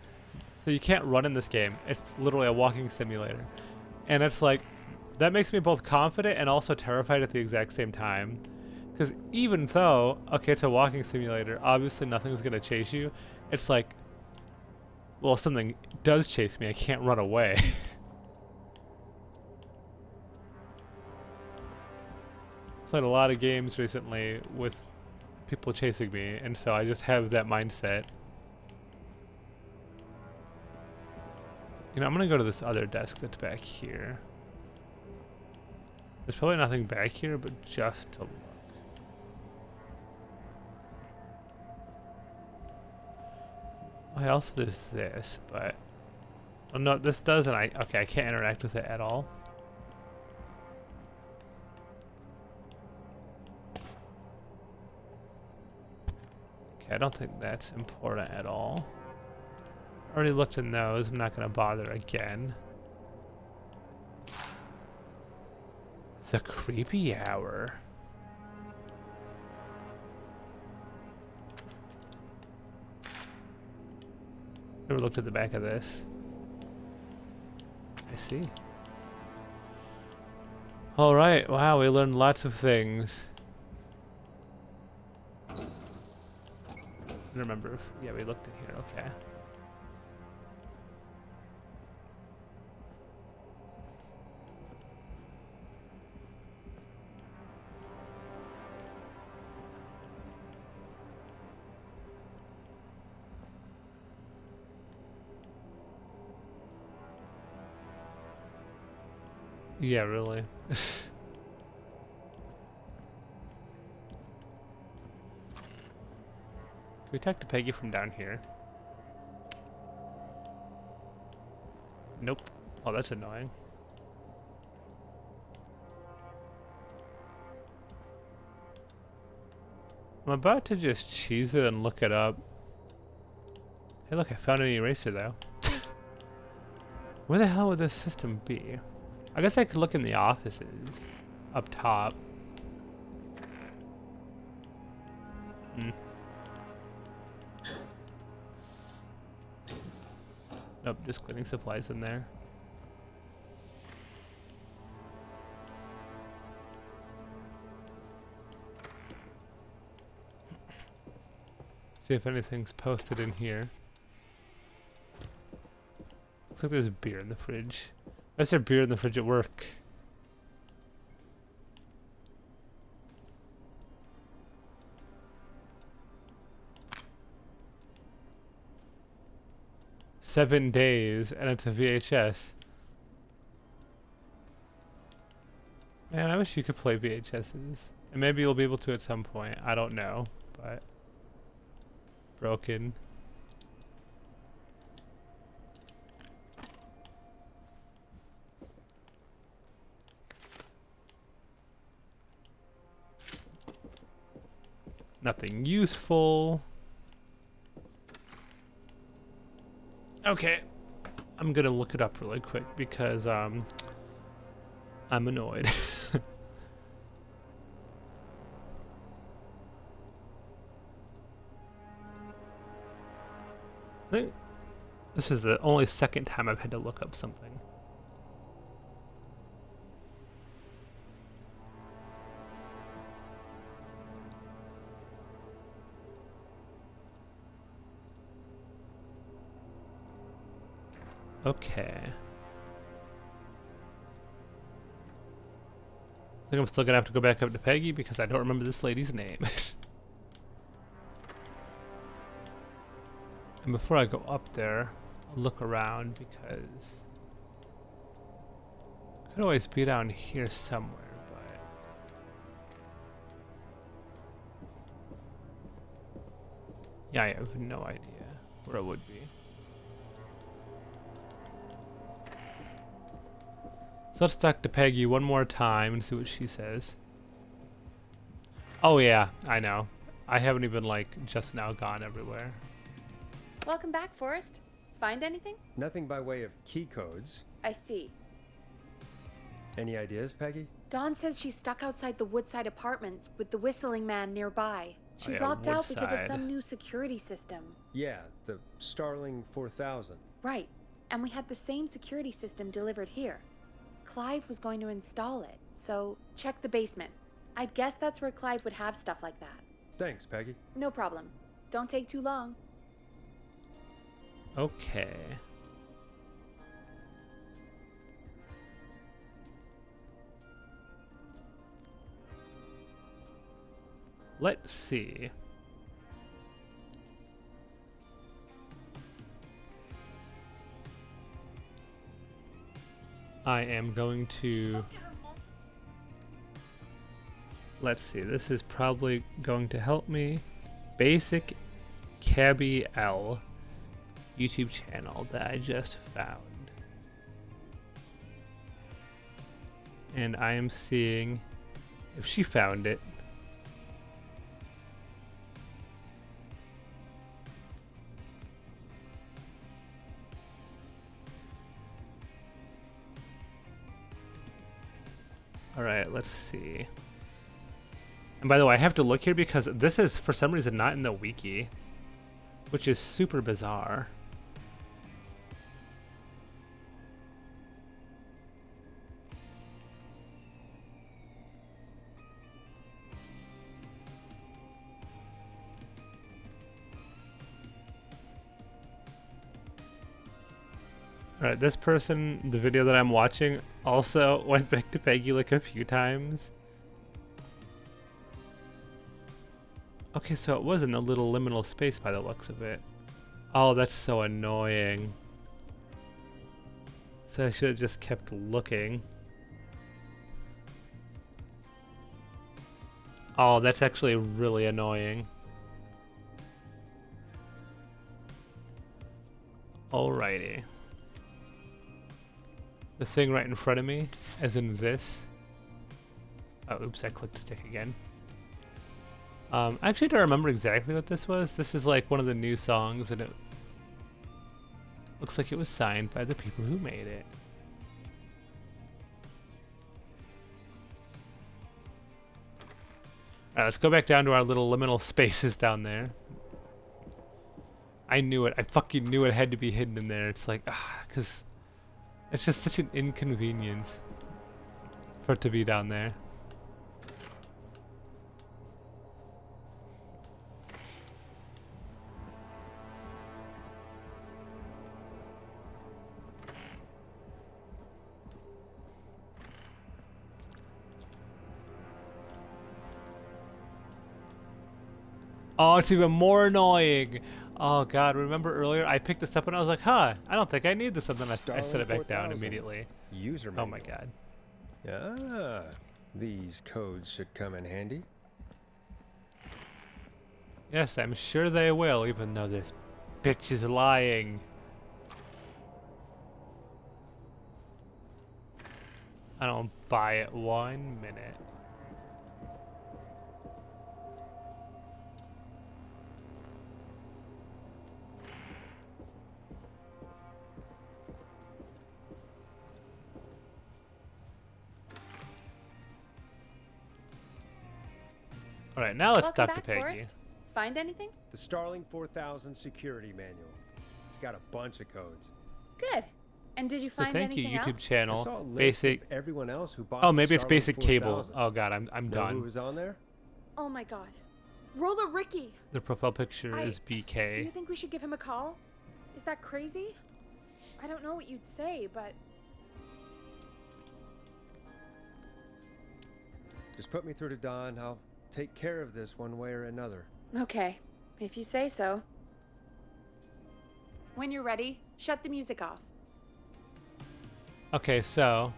So you can't run in this game. It's literally a walking simulator. And it's like, that makes me both confident and also terrified at the exact same time. Because even though, okay, it's a walking simulator, obviously nothing's gonna chase you. It's like, well, if something does chase me, I can't run away. Played a lot of games recently with people chasing me, and so I just have that mindset. You know, I'm gonna go to this other desk that's back here. There's probably nothing back here, but just to look. Oh, also there's this, but oh no, this doesn't. Okay, I can't interact with it at all. Okay, I don't think that's important at all. Already looked in those. I'm not gonna bother again. The creepy hour. Never looked at the back of this. I see. Alright, wow, we learned lots of things. I don't remember if, yeah, we looked in here, okay. Yeah, really. Can we talk to Peggy from down here? Nope. Oh, that's annoying. I'm about to just cheese it and look it up. Hey, look, I found an eraser though. Where the hell would this system be? I guess I could look in the offices up top. Hmm. Nope, just cleaning supplies in there. See if anything's posted in here. Looks like there's beer in the fridge. Why is there beer in the fridge at work? "7 days and it's a VHS. Man, I wish you could play VHSs. And maybe you'll be able to at some point. I don't know, but broken. Nothing useful. Okay. I'm gonna look it up really quick because I'm annoyed. I think this is the only second time I've had to look up something. Okay. I think I'm still gonna have to go back up to Peggy because I don't remember this lady's name. And before I go up there, I'll look around because I could always be down here somewhere, but yeah, I have no idea where it would be. So let's talk to Peggy one more time and see what she says. Oh yeah, I know. I haven't even like just now gone everywhere. Welcome back, Forrest. Find anything? Nothing by way of key codes. I see. Any ideas, Peggy? Dawn says she's stuck outside the Woodside apartments with the whistling man nearby. She's yeah, locked out because of Woodside. some new security system. Yeah, the Starling 4000. Right. And we had the same security system delivered here. Clive was going to install it, so check the basement. I'd guess that's where Clive would have stuff like that. Thanks, Peggy. No problem. Don't take too long. Okay. Let's see. I am going to... Let's see, this is probably going to help me. Basic Cabby L YouTube channel that I just found. And I am seeing if she found it. Alright, let's see. And by the way, I have to look here because this is for some reason not in the wiki, which is super bizarre. Alright, this person, the video that I'm watching, also went back to Peggy like a few times. Okay, so it was in a little liminal space by the looks of it. Oh, that's so annoying. So I should have just kept looking. Oh, that's actually really annoying. Alrighty. The thing right in front of me, as in this. Oh, oops, I clicked stick again. I actually don't remember exactly what this was. This is like one of the new songs, and it looks like it was signed by the people who made it. Alright, let's go back down to our little liminal spaces down there. I knew it. I fucking knew it had to be hidden in there. It's like, because it's just such an inconvenience for it to be down there. Oh, it's even more annoying. Oh god, remember earlier I picked this up and I was like, huh, I don't think I need this, and then I set it back down immediately. User Oh manual. my god. Ah, these codes should come in handy. Yes, I'm sure they will, even though this bitch is lying. I don't buy it 1 minute. All right, now let's Welcome talk to back, Peggy. Forrest. Find anything? The Starling 4000 security manual. It's got a bunch of codes. Good. And did you So find thank you, anything YouTube else? I channel. saw a list Basic. of everyone else who bought Oh, the maybe it's Starling basic cable. 4000. Oh god, I'm Know who done. was on there? Oh my god. Roller Ricky. The profile picture is Do you BK. think we should give him a call? Is that crazy? I don't know what you'd say, but Just put me through to Don. I'll take care of this one way or another. okay. If you say so. When you're ready, shut the music off. Okay, so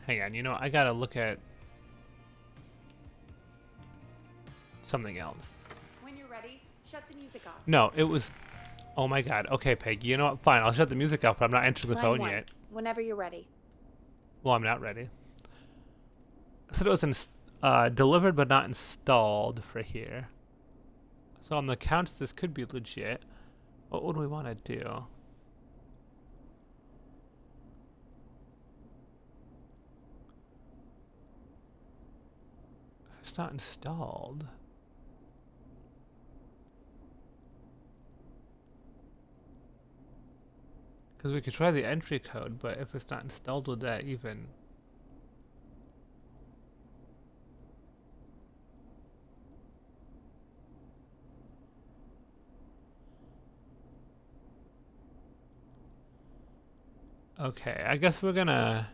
hang on. You know, I gotta look at something else. When you're ready, shut the music off. No, it was. Oh my god. Okay, Peggy. You know what? Fine. I'll shut the music off, but I'm not entering the Line phone 1, yet. whenever you're ready. Well, I'm not ready. I said it was delivered but not installed for here. So on the counts, this could be legit. What would we want to do? If it's not installed. Because we could try the entry code, but if it's not installed, would that even... Okay, I guess we're gonna...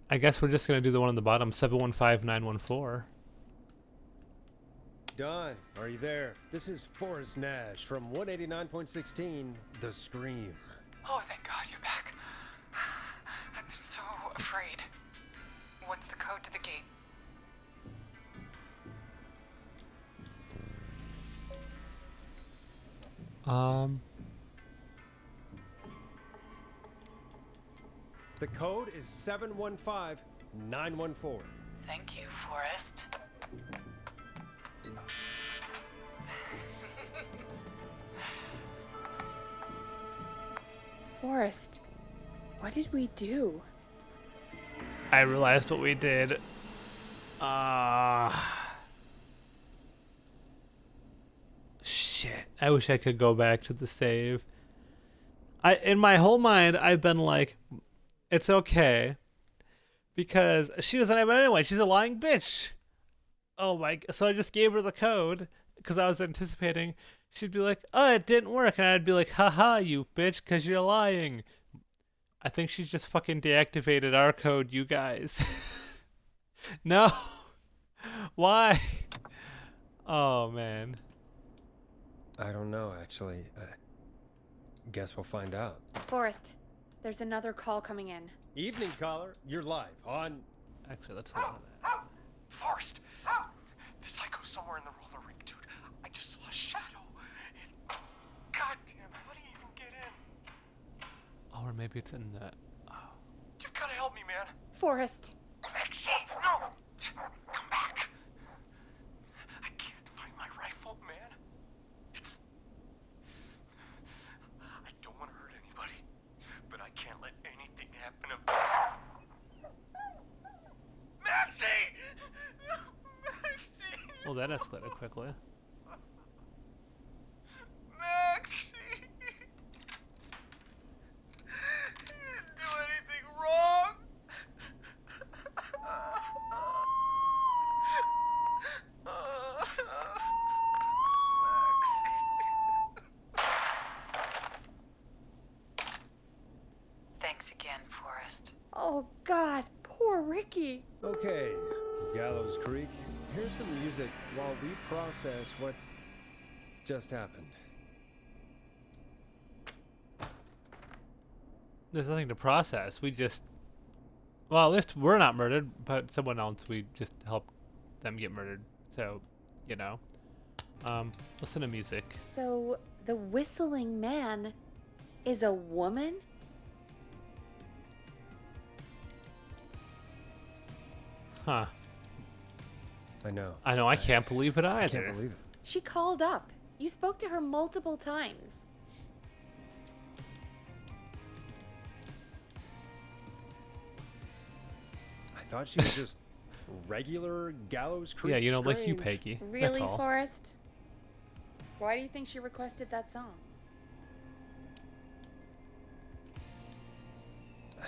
I guess we're just gonna do the one on the bottom, 715914. Don, are you there? This is Forrest Nash from 189.16, The Scream. Oh, thank God you're back. I'm so afraid. What's the code to the gate? The code is 715914. Thank you, Forrest. Forrest, what did we do? I realized what we did. Shit. I wish I could go back to the save. In my whole mind, I've been like, it's okay. Because she doesn't have it anyway. She's a lying bitch. Oh my... So I just gave her the code. Because I was anticipating she'd be like, oh, it didn't work. And I'd be like, haha, you bitch, because you're lying. I think she's just fucking deactivated our code, you guys. No. Why? Oh, man. I don't know, actually. Guess we'll find out. Forrest, there's another call coming in. Evening, caller. You're live on... Actually, let's not do that. Forrest! The psycho's somewhere in the roller rink, dude. I just maybe it's in the... You've got to help me, man. Forrest. Maxie, no! Come back. I can't find my rifle, man. I don't want to hurt anybody, but I can't let anything happen to... Maxie! Maxie! Well, that escalated quickly. Maxie! You didn't do anything wrong! Thanks again, Forrest. Oh, God. Poor Ricky. Okay, Gallows Creek, here's some music while we process what just happened. There's nothing to process. We just... Well, at least we're not murdered, but someone else, we just helped them get murdered. So, you know. Listen to music. So, the whistling man is a woman? Huh. I know. I know, I can't believe it I either. can't believe it. She called up. You spoke to her multiple times. I thought she was just regular Gallows Creek. Yeah, you know, like you, strange. Peggy. That's Really, all. Forrest? Why do you think she requested that song?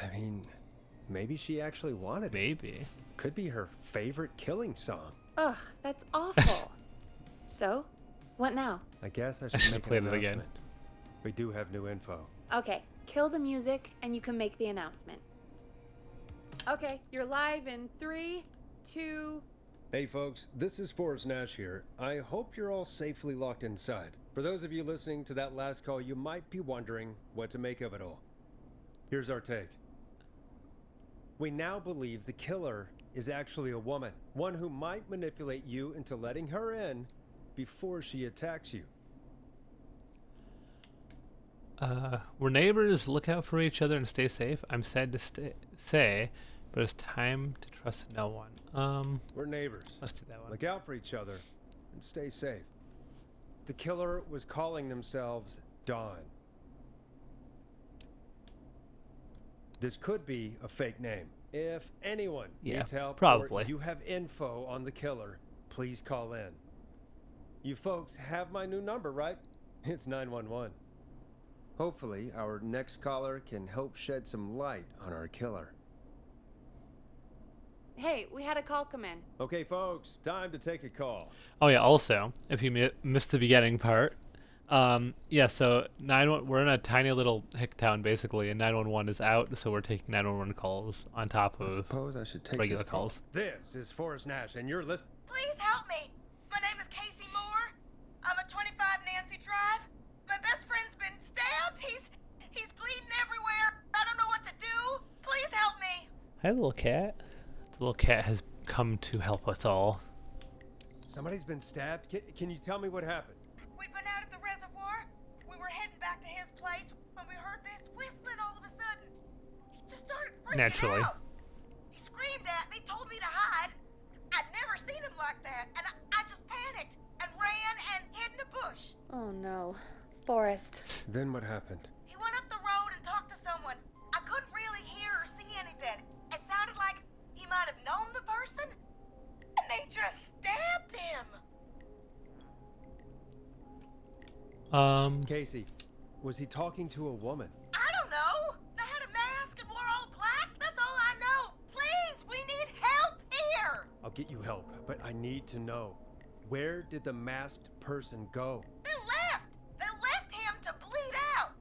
I mean, maybe she actually wanted it. Maybe. Could be her favorite killing song. Ugh, that's awful. So, what now? I guess I I should should've make played an it again. announcement. We do have new info. Okay, kill the music and you can make the announcement. Okay, you're live in 3, 2... Hey folks, this is Forrest Nash here. I hope you're all safely locked inside. For those of you listening to that last call, you might be wondering what to make of it all. Here's our take. We now believe the killer is actually a woman, one who might manipulate you into letting her in before she attacks you. We're neighbors, look out for each other and stay safe. I'm sad to say, but it's time to trust no one. We're neighbors. Let's do that one. Look out for each other and stay safe. The killer was calling themselves Dawn. This could be a fake name. If anyone Yeah, needs help probably. or you have info on the killer, please call in. You folks have my new number, right? It's 911. Hopefully, our next caller can help shed some light on our killer. Hey, we had a call come in. Okay, folks, time to take a call. Oh yeah, also, if you missed the beginning part, yeah, so we're in a tiny little hick town basically, and 911 is out, so we're taking 911 calls on top I of suppose I should take regular this call. calls. This is Forrest Nash, and you're listening. Please help me. My name is Casey Moore. I'm at 25 Nancy Drive. My best friend's been stabbed. He's bleeding everywhere. I don't know what to do. Please help me. Hi, little cat. The little cat has come to help us all. Somebody's been stabbed? Can you tell me what happened? We'd been out at the reservoir. We were heading back to his place when we heard this whistling all of a sudden. He just started freaking Naturally. out. He screamed at me, told me to hide. I'd never seen him like that, and I just panicked and ran and hid in a bush. Oh no. Forrest. Then what happened? He went up the road and talked to someone. I couldn't really hear or see anything. It sounded like he might have known the person, and they just stabbed him. Casey, was he talking to a woman? I don't know. They had a mask and wore all black. That's all I know. Please, we need help here. I'll get you help, but I need to know. Where did the masked person go? They left. They left him to bleed out.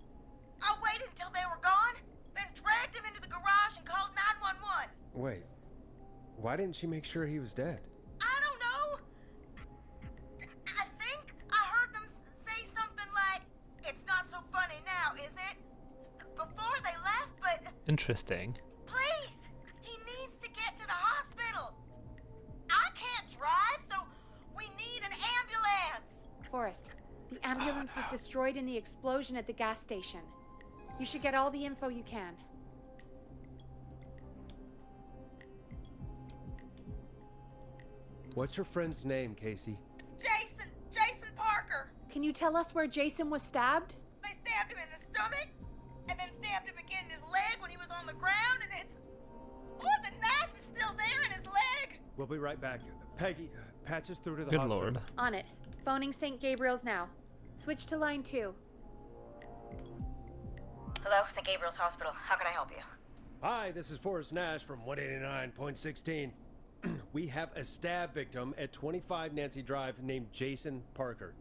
I waited until they were gone, then dragged him into the garage and called 911. Wait, why didn't she make sure he was dead? I don't know. I think I heard them say something like, "It's not so funny now, is it?" before they left, but Interesting. please, he needs to get to the hospital. I can't drive, so we need an ambulance. Forrest, the ambulance was destroyed in the explosion at the gas station. You should get all the info you can. What's your friend's name, Casey? It's Jason! Jason Parker! Can you tell us where Jason was stabbed? They stabbed him in the stomach, and then stabbed him again in his leg when he was on the ground, and it's... Oh, the knife is still there in his leg! We'll be right back. Peggy, patch us through to the Good hospital. lord. On it. Phoning St. Gabriel's now. Switch to line 2. Hello, St. Gabriel's Hospital. How can I help you? Hi, this is Forrest Nash from 189.16. We have a stab victim at 25 Nancy Drive named Jason Parker.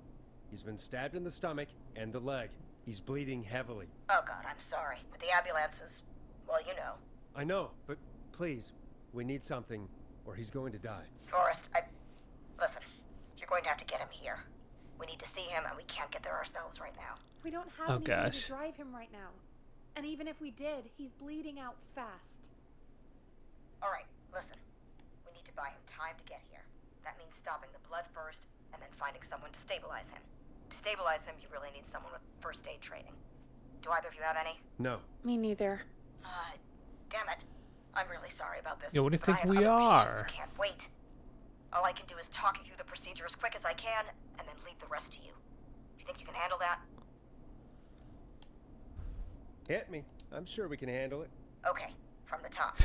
He's been stabbed in the stomach and the leg. He's bleeding heavily. Oh God, I'm sorry. But the ambulance is, well, you know. I know, but please, we need something or he's going to die. Forrest, listen, you're going to have to get him here. We need to see him and we can't get there ourselves right now. We don't have Oh, any way gosh. to drive him right now. And even if we did, he's bleeding out fast. All right, listen. We need to buy him time to get here. That means stopping the blood first and then finding someone to stabilize him. To stabilize him, you really need someone with first aid training. Do either of you have any? No. Me neither. Damn it. I'm really sorry about this. Yeah, what do you but I think have we other patients are? who can't wait. All I can do is talk you through the procedure as quick as I can and then leave the rest to you. You think you can handle that? Hit me. I'm sure we can handle it. Okay, from the top.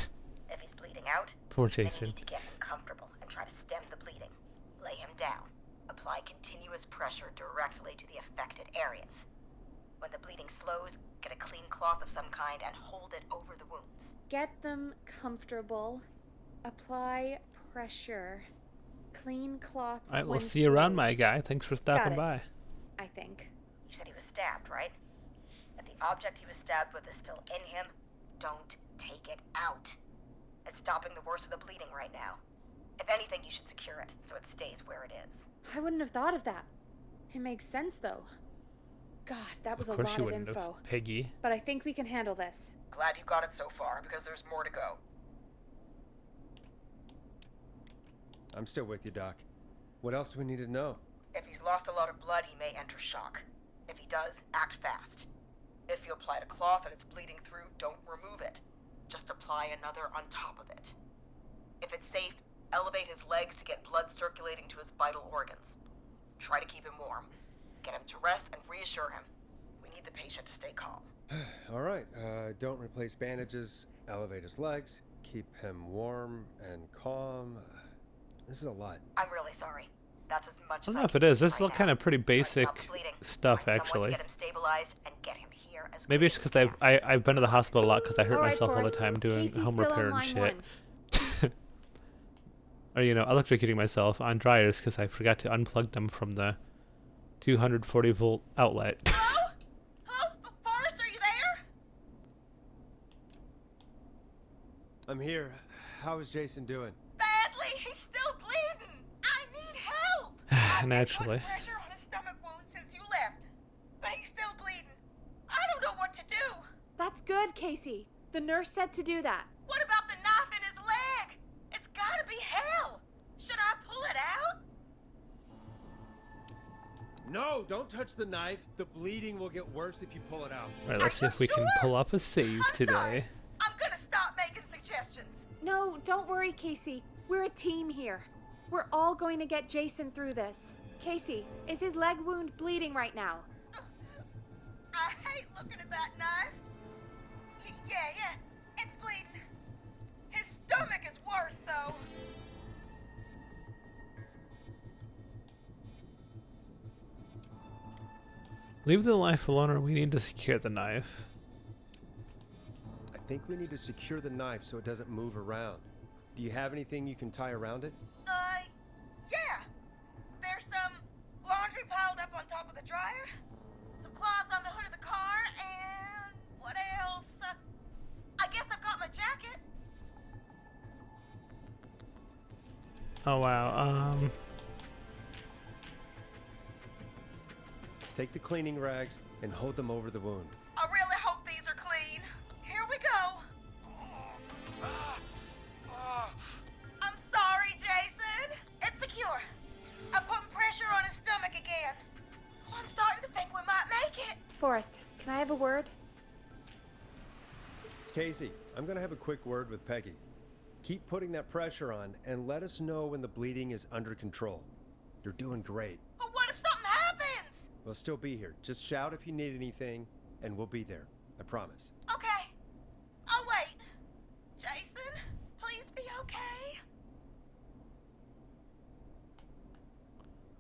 If he's bleeding out, Poor then you Jason. need to get him comfortable and try to stem the bleeding. Lay him down. Apply continuous pressure directly to the affected areas. When the bleeding slows, get a clean cloth of some kind and hold it over the wounds. Get them comfortable. Apply pressure. Clean cloths. Alright, we'll when see you around, slowed. my guy. Thanks for stopping it. by. I think. You said he was stabbed, right? If the object he was stabbed with is still in him, don't take it out. It's stopping the worst of the bleeding right now. If anything, you should secure it so it stays where it is. I wouldn't have thought of that. It makes sense, though. God, that was Of a course lot you of wouldn't info. have, Peggy. But I think we can handle this. Glad you got it so far, because there's more to go. I'm still with you, Doc. What else do we need to know? If he's lost a lot of blood, he may enter shock. If he does, act fast. If you applied a cloth and it's bleeding through, don't remove it. Just apply another on top of it. If it's safe, elevate his legs to get blood circulating to his vital organs. Try to keep him warm. Get him to rest and reassure him. We need the patient to stay calm. All right, don't replace bandages, elevate his legs, keep him warm and calm. This is a lot. I'm really sorry. That's as much I as don't I know if can it is. do This is right all kind now. of pretty Try to basic stop the bleeding. stuff, Find someone actually. to get him stabilized and get him here as Maybe it's quickly because as you can. I've been to the hospital a lot because I hurt Alright, myself all the Forrest. time doing Casey's home still on repair and line shit. 1. Or, you know, electrocuting myself on dryers because I forgot to unplug them from the 240 volt outlet. Hello? Hello? Forrest, are you there? I'm here. How is Jason doing? Badly. He's still bleeding. I need help. I've been Naturally. putting pressure on his stomach wound since you left, but he's still bleeding. I don't know what to do. That's good, Casey. The nurse said to do that. What about the knife in his leg? It's gotta be hell. Should I pull it out? No, don't touch the knife. The bleeding will get worse if you pull it out. Alright, let's see Are if we you can sure? pull off a save I'm today. sorry. I'm gonna stop making suggestions. No, don't worry, Casey. We're a team here. We're all going to get Jason through this. Casey, is his leg wound bleeding right now? I hate looking at that knife. Yeah, it's bleeding. His stomach is worse, though. Leave the knife alone or we need to secure the knife. I think we need to secure the knife so it doesn't move around. Do you have anything you can tie around it? Yeah. There's some laundry piled up on top of the dryer, some cloths on the hood of the car, and what else? I guess I've got my jacket. Oh wow, Take the cleaning rags and hold them over the wound. I really hope these are clean. Here we go. I'm sorry, Jason. It's secure. I'm putting pressure on his stomach again. Oh, I'm starting to think we might make it. Forrest, can I have a word? Casey, I'm gonna have a quick word with Peggy. Keep putting that pressure on and let us know when the bleeding is under control. You're doing great. But what if something happens? We'll still be here. Just shout if you need anything, and we'll be there. I promise. Okay. I'll wait. Jason, please be okay.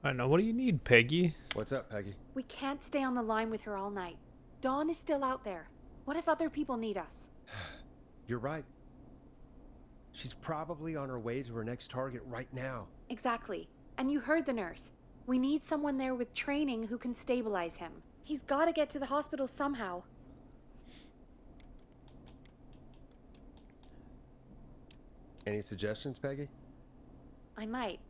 I don't know. What do you need, Peggy? What's up, Peggy? We can't stay on the line with her all night. Dawn is still out there. What if other people need us? You're right. She's probably on her way to her next target right now. Exactly. And you heard the nurse. We need someone there with training who can stabilize him. He's got to get to the hospital somehow. Any suggestions, Peggy? I might.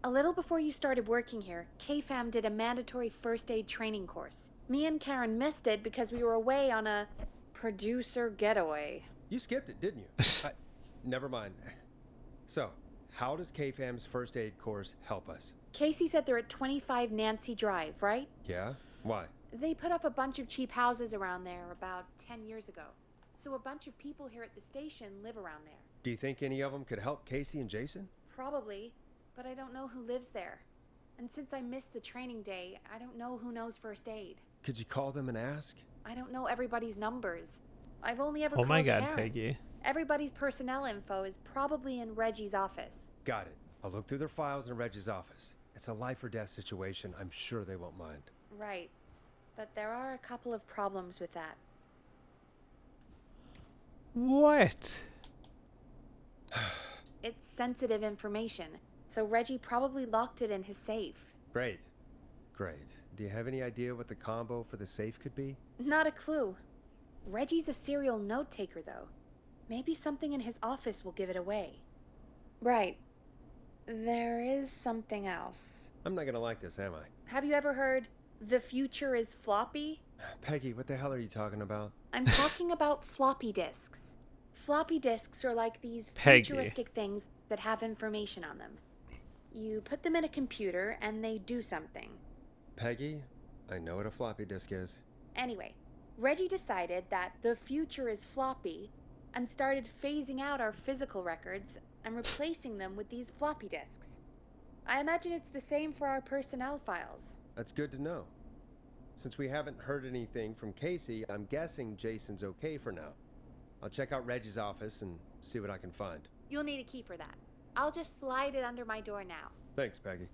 A little before you started working here, KFAM did a mandatory first aid training course. Me and Karen missed it because we were away on a producer getaway. You skipped it, didn't you? Never mind. So, how does KFAM's first aid course help us? Casey said they're at 25 Nancy Drive, right? Yeah? Why? They put up a bunch of cheap houses around there about 10 years ago. So a bunch of people here at the station live around there. Do you think any of them could help Casey and Jason? Probably, but I don't know who lives there. And since I missed the training day, I don't know who knows first aid. Could you call them and ask? I don't know everybody's numbers. I've only ever Oh called my God, Karen. Peggy. Everybody's personnel info is probably in Reggie's office. Got it. I'll look through their files in Reggie's office. It's a life or death situation. I'm sure they won't mind. Right. But there are a couple of problems with that. What? It's sensitive information, so Reggie probably locked it in his safe. Great. Great. Do you have any idea what the combo for the safe could be? Not a clue. Reggie's a serial note taker, though. Maybe something in his office will give it away. Right. There is something else. I'm not gonna like this, am I? Have you ever heard, the future is floppy? Peggy, what the hell are you talking about? I'm talking about floppy disks. Floppy disks are like these Peggy. futuristic things that have information on them. You put them in a computer and they do something. Peggy, I know what a floppy disk is. Anyway, Reggie decided that the future is floppy and started phasing out our physical records and replacing them with these floppy disks. I imagine it's the same for our personnel files. That's good to know. Since we haven't heard anything from Casey, I'm guessing Jason's okay for now. I'll check out Reggie's office and see what I can find. You'll need a key for that. I'll just slide it under my door now. Thanks, Peggy.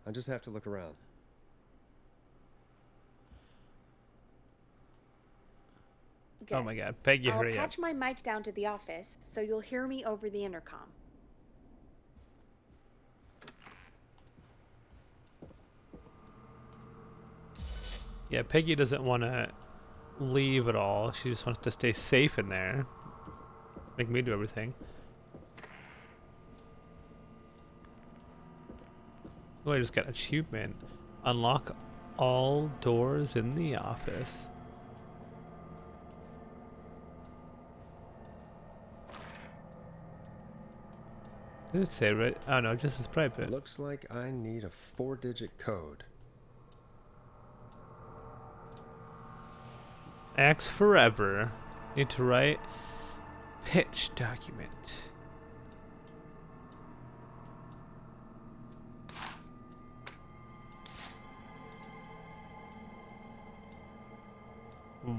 I just have to look around. Good. Oh my God, Peggy, I'll hurry up. patch my mic down to the office so you'll hear me over the intercom. Yeah, Peggy doesn't want to leave at all. She just wants to stay safe in there. Make me do everything. Oh, I just got an achievement. Unlock all doors in the office. Did it say right? Oh no, just as private. Looks like I need a 4-digit code. Axe forever. Need to write pitch document.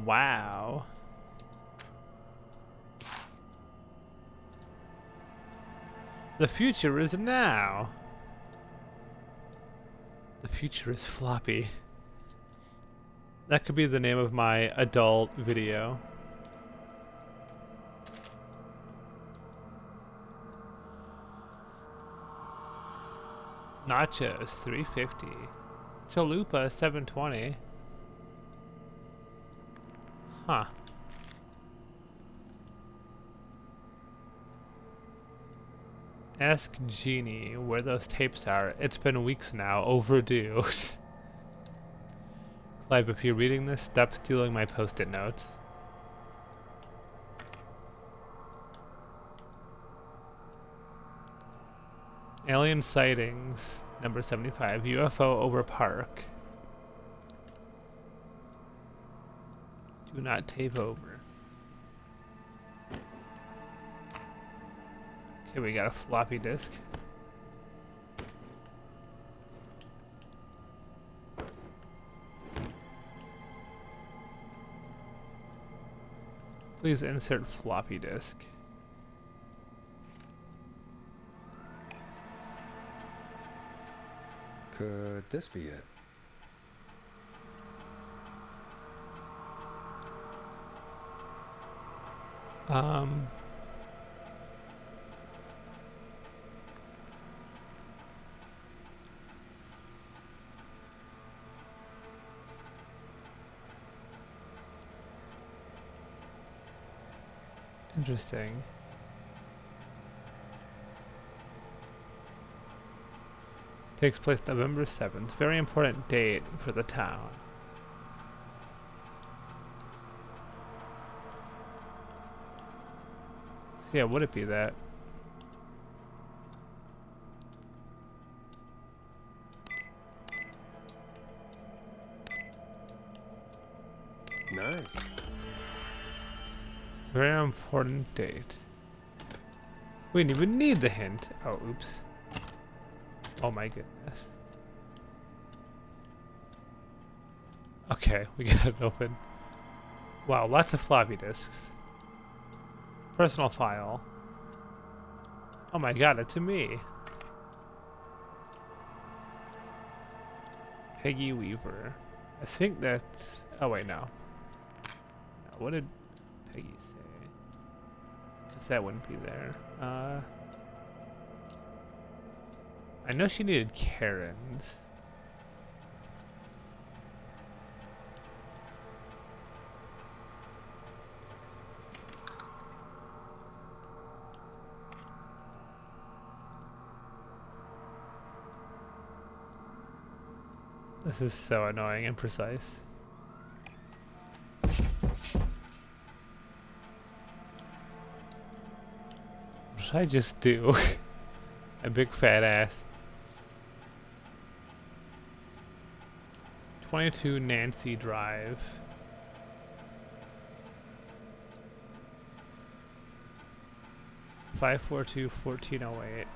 Wow. The future is now. The future is floppy. That could be the name of my adult video. Nachos, $3.50. Chalupa, $7.20. Huh. Ask Jeannie where those tapes are. It's been weeks now. Overdue. Clive, if you're reading this, stop stealing my post-it notes. Alien sightings, number 75. UFO over park. Do not tape over. Okay, we got a floppy disk. Please insert floppy disk. Could this be it? Um. Interesting. Takes place November 7th. Very important date for the town. So yeah, would it be that? Nice. Very important date. We didn't even need the hint. Oh, oops. Oh my goodness. Okay, we got it open. Wow, lots of floppy disks. Personal file. Oh my god, it's a me. Peggy Weaver. I think that's... Oh wait, no. No, what did Peggy say? Because that wouldn't be there. I know she needed Karen's. This is so annoying and precise. What did I just do? A big fat ass. 22 Nancy Drive. Five 1408.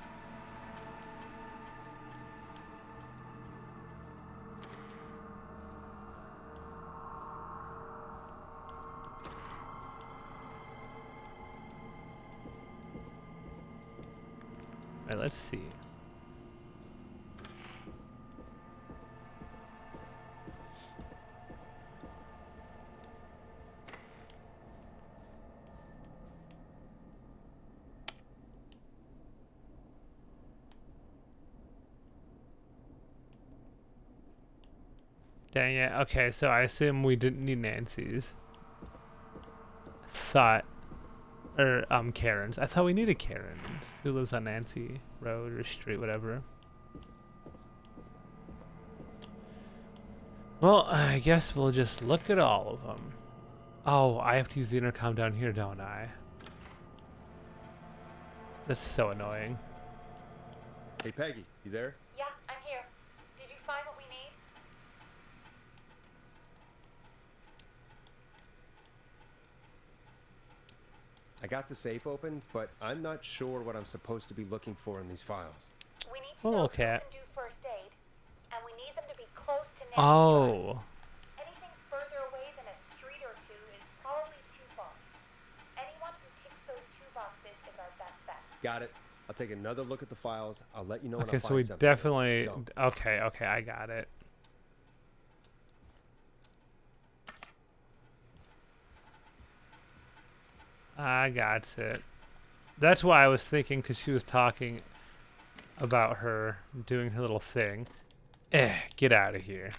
Alright, let's see. Dang it. Okay, so I assume we didn't need Nancy's. Thought. Or, Karen's. I thought we needed Karen's. Who lives on Nancy Road or Street, whatever. Well, I guess we'll just look at all of them. Oh, I have to use the intercom down here, don't I? That's so annoying. Hey, Peggy, you there? Yeah, I'm here. Did you find what we need? I got the safe open, but I'm not sure what I'm supposed to be looking for in these files. We need to Hello, know who cat. can do first aid, and we need them to be close to Nancy. Oh. Anything further away than a street or two is probably too far. Anyone who ticks those two boxes is our best bet. Got it. I'll take another look at the files. I'll let you know when Okay, I so find we something. definitely... Go. Okay, I got it. I got it. That's why I was thinking, because she was talking about her doing her little thing. Get out of here.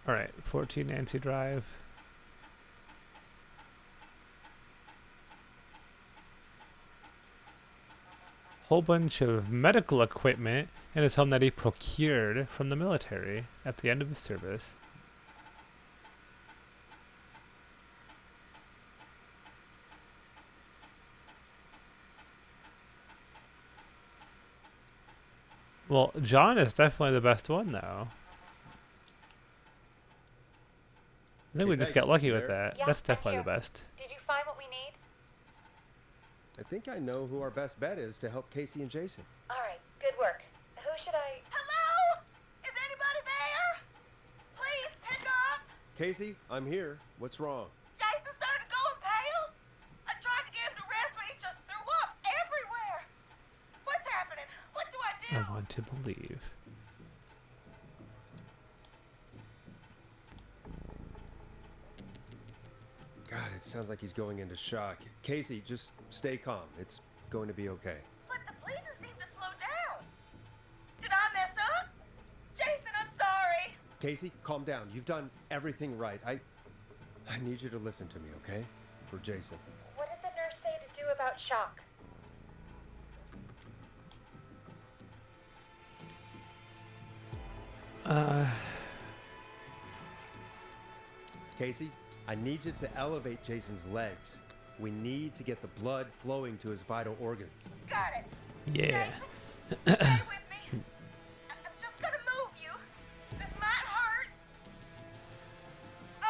Alright, 14 Nancy Drive. Whole bunch of medical equipment in his home that he procured from the military at the end of his service. Well, John is definitely the best one, though. I think Hey, we just Peggy, got lucky you with there? that. Yeah, That's I'm definitely the here. best. Did you find what we need? I think I know who our best bet is to help Casey and Jason. All right, good work. Who should I... Hello? Is anybody there? Please pick up. Casey, I'm here. What's wrong? Jason started going pale. I tried to get him to rest, but he just threw up everywhere. What's happening? What do I do? I want to believe. God, it sounds like he's going into shock. Casey, just stay calm. It's going to be okay. But the bleeding seemed to slow down. Did I mess up? Jason, I'm sorry. Casey, calm down. You've done everything right. I need you to listen to me, okay? For Jason. What did the nurse say to do about shock? Casey, I need you to elevate Jason's legs. We need to get the blood flowing to his vital organs. Got it. Yeah. Stay with me. I'm just gonna move you. This might hurt.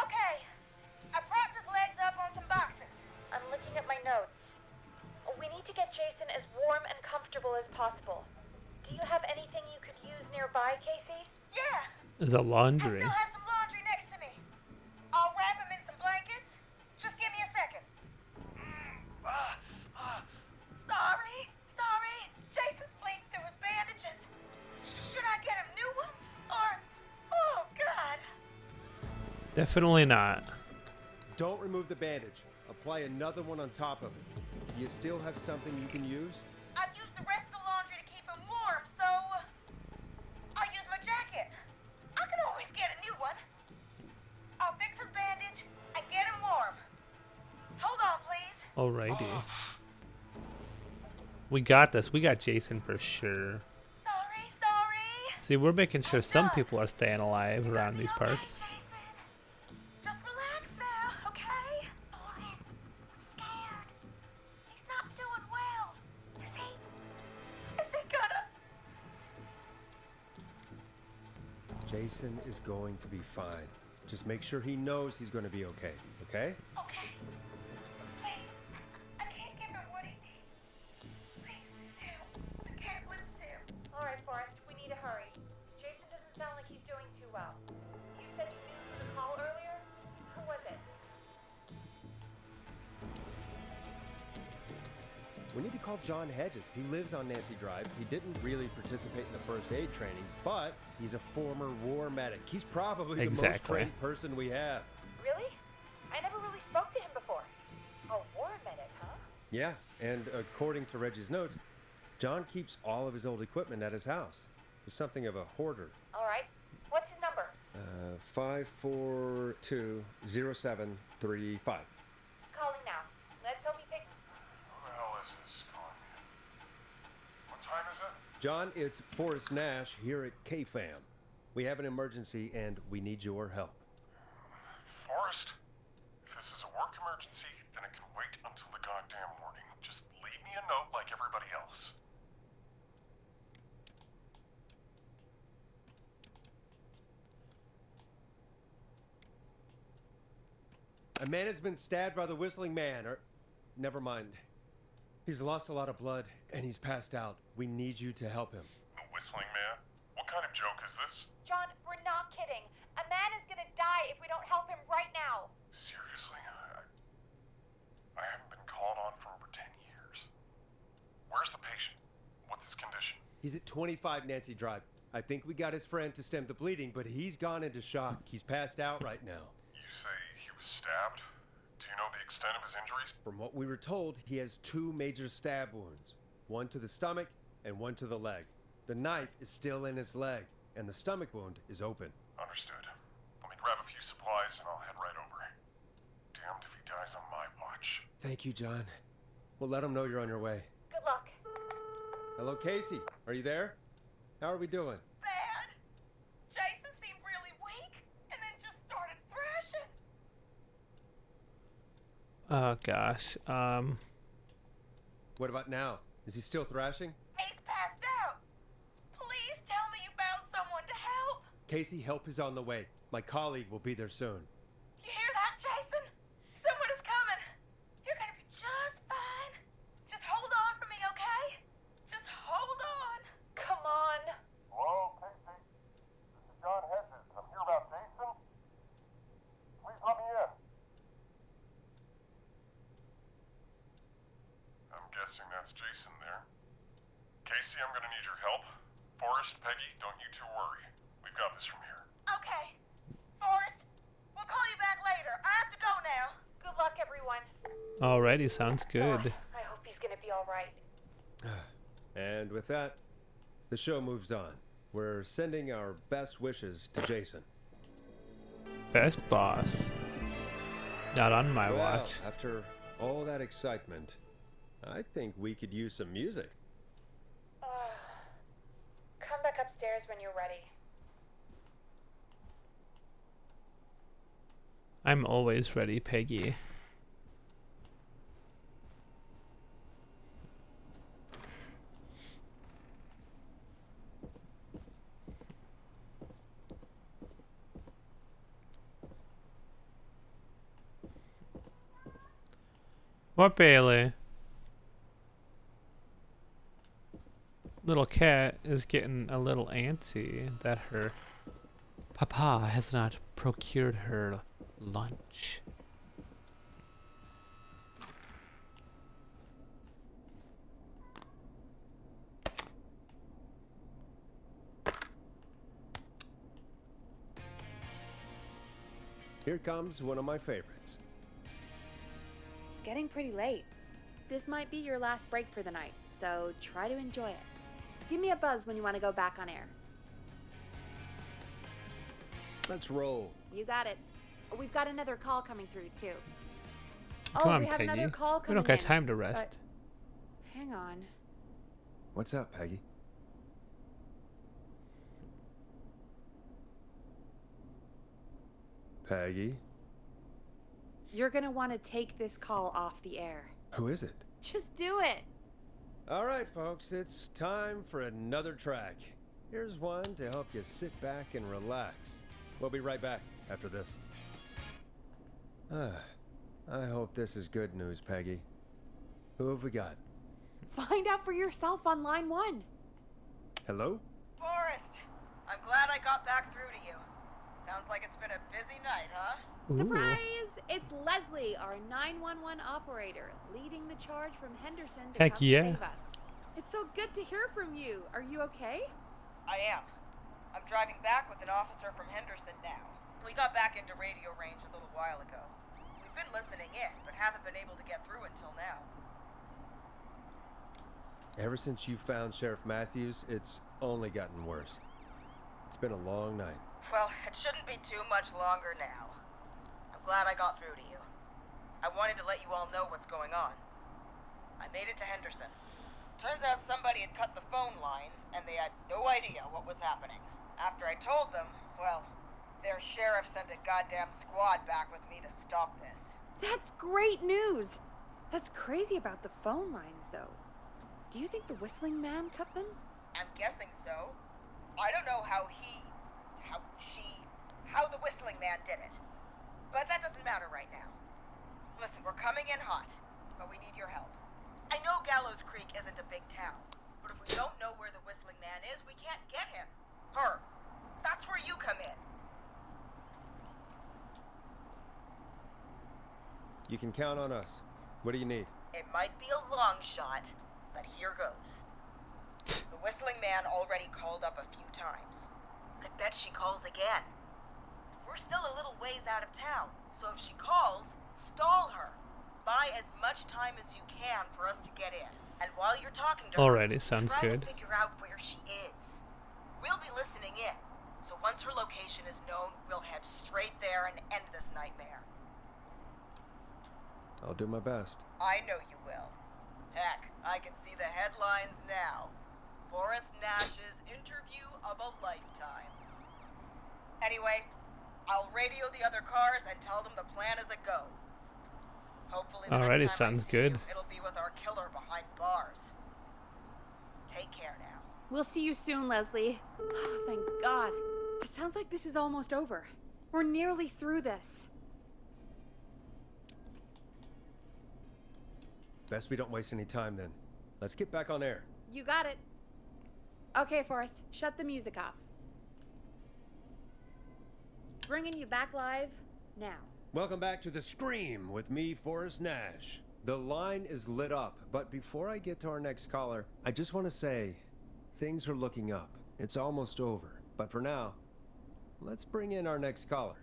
Okay. I propped his legs up on some boxes. I'm looking at my notes. We need to get Jason as warm and comfortable as possible. Do you have anything you could use nearby, Casey? Yeah. The I laundry. still have some laundry next to me. I'll wrap him in some blankets. Just give me a second. Sorry. Jason's bleeding through his bandages. Should I get him new ones? Or, oh God. Definitely not. Don't remove the bandage. Apply another one on top of it. Do you still have something you can use? I've used the rest of the laundry to keep him warm, so I'll use my jacket. I can always get a new one. I'll fix his bandage and get him warm. Hold on, please. Alrighty. We got this. We got Jason for sure. Sorry. See, we're making sure some people are staying alive around these Okay, parts. Jason. Just relax now, okay? Oh, he's scared. He's not doing well. Is he gonna... Jason is going to be fine. Just make sure he knows he's going to be okay, okay? Okay. Please. I can't give him what he needs. Please, still. I can't live still. All right, Forrest. We need to hurry. Jason doesn't sound like he's doing too well. You said you knew who to call earlier? Who was it? We need to call John Hedges. He lives on Nancy Drive. He didn't really participate in the first aid training, but he's a former war medic. He's probably the most Exactly. trained person we have. Really? I never really spoke to him before. A war medic, huh? Yeah, and according to Reggie's notes, John keeps all of his old equipment at his house. He's something of a hoarder. All right. What's his number? 5420735. Calling now. Let's hope he picks... Who the hell is this calling me? What time is it? John, it's Forrest Nash here at KFAM. We have an emergency and we need your help. Forrest? If this is a work emergency, then it can wait until the goddamn morning. Just leave me a note like everybody else. A man has been stabbed by the Whistling Man, or... Never mind. He's lost a lot of blood, and he's passed out. We need you to help him. The Whistling Man? What kind of joke is this? John, we're not kidding. A man is gonna die if we don't help him right now. Seriously? I haven't been called on for over 10 years. Where's the patient? What's his condition? He's at 25 Nancy Drive. I think we got his friend to stem the bleeding, but he's gone into shock. He's passed out right now. You say he was stabbed? Do you know the extent of his injuries? From what we were told, he has 2 major stab wounds. One to the stomach and one to the leg. The knife is still in his leg, and the stomach wound is open. Understood. Let me grab a few supplies and I'll head right over. Damned if he dies on my watch. Thank you, John. We'll let him know you're on your way. Good luck. Hello, Casey. Are you there? How are we doing? Bad. Jason seemed really weak and then just started thrashing. Oh gosh. What about now? Is he still thrashing? He's passed out. Please Casey, help is on the way. My colleague will be there soon. You hear that, Jason? Someone is coming. You're gonna be just fine. Just hold on for me, okay? Just hold on. Come on. Hello, Casey. This is John Hedges. I'm here about Jason. Please let me in. I'm guessing that's Jason there. Casey, I'm gonna need your help. Forrest, Peggy, don't you two worry. We've got this from here. Okay. Forrest, we'll call you back later. I have to go now. Good luck, everyone. Alrighty, sounds good. I hope he's gonna be all right. And with that, the show moves on. We're sending our best wishes to Jason. Best boss. Not on my Well, watch. after all that excitement, I think we could use some music. Come back upstairs when you're ready. I'm always ready, Peggy. What, Bailey? Little cat is getting a little antsy that her papa has not procured her lunch. Here comes one of my favorites. It's getting pretty late. This might be your last break for the night, so try to enjoy it. Give me a buzz when you want to go back on air. Let's roll. You got it. We've got another call coming through, too. Come on, we have Peggy. another call We coming don't got in, time to rest. but- Hang on. What's up, Peggy? Peggy? You're gonna want to take this call off the air. Who is it? Just do it. All right, folks, it's time for another track. Here's one to help you sit back and relax. We'll be right back after this. I hope this is good news, Peggy. Who have we got? Find out for yourself on line 1. Hello? Forrest, I'm glad I got back through to you. Sounds like it's been a busy night, huh? Ooh. Surprise! It's Leslie, our 911 operator, leading the charge from Henderson to Heck come yeah. save us. It's so good to hear from you. Are you okay? I am. I'm driving back with an officer from Henderson now. We got back into radio range a little while ago. We've been listening in, but haven't been able to get through until now. Ever since you found Sheriff Matthews, it's only gotten worse. It's been a long night. Well, it shouldn't be too much longer now. I'm glad I got through to you. I wanted to let you all know what's going on. I made it to Henderson. Turns out somebody had cut the phone lines, and they had no idea what was happening. After I told them, well, their sheriff sent a goddamn squad back with me to stop this. That's great news. That's crazy about the phone lines, though. Do you think the Whistling Man cut them? I'm guessing so. I don't know how the Whistling Man did it. But that doesn't matter right now. Listen, we're coming in hot, but we need your help. I know Gallows Creek isn't a big town, but if we don't know where the Whistling Man is, we can't get him. Her. That's where you come in. You can count on us. What do you need? It might be a long shot, but here goes. The Whistling Man already called up a few times. I bet she calls again. We're still a little ways out of town, so if she calls, stall her. Buy as much time as you can for us to get in. And while you're talking to her, Alrighty, sounds try good. to figure out where she is. We'll be listening in, so once her location is known, we'll head straight there and end this nightmare. I'll do my best. I know you will. Heck, I can see the headlines now. Forrest Nash's interview of a lifetime. Anyway, I'll radio the other cars and tell them the plan is a go. Hopefully the Alrighty, next time sounds I see good. you, it'll be with our killer behind bars. Take care now. We'll see you soon, Leslie. Oh, thank God. It sounds like this is almost over. We're nearly through this. Best we don't waste any time then. Let's get back on air. You got it. Okay, Forrest, shut the music off. Bringing you back live now. Welcome back to The Scream with me, Forrest Nash. The line is lit up, but before I get to our next caller, I just want to say things are looking up. It's almost over. But for now, let's bring in our next caller.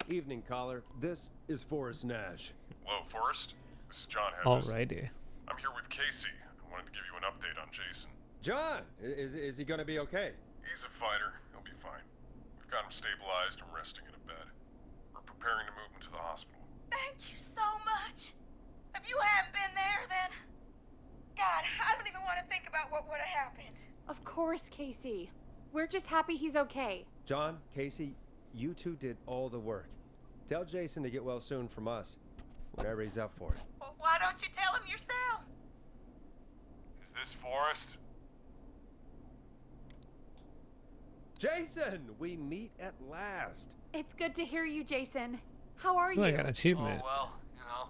Evening, caller. This is Forrest Nash. Hello, Forrest. This is John Hedges. Alrighty. I'm here with Casey. I wanted to give you an update on Jason. John, is he going to be okay? He's a fighter. He'll be fine. We've got him stabilized and resting in a bed. We're preparing to move him to the hospital. Thank you so much. If you hadn't been there, then... God, I don't even want to think about what would have happened. Of course, Casey. We're just happy he's okay. John, Casey, you two did all the work. Tell Jason to get well soon from us, whenever he's up for it. Well, why don't you tell him yourself? Is this Forrest? Jason, we meet at last. It's good to hear you, Jason. How are Oh, I you? got an achievement. Oh, well, you know,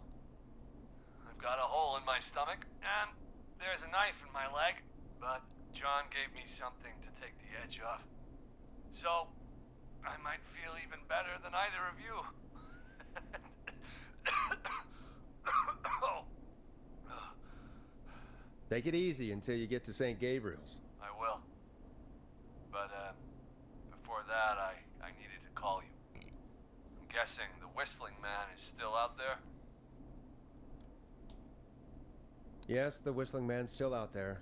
I've got a hole in my stomach, and there's a knife in my leg, but John gave me something to take the edge off. So, I might feel even better than either of you. Take it easy until you get to St. Gabriel's. I will. But, before that, I needed to call you. I'm guessing the Whistling Man is still out there? Yes, the Whistling Man's still out there.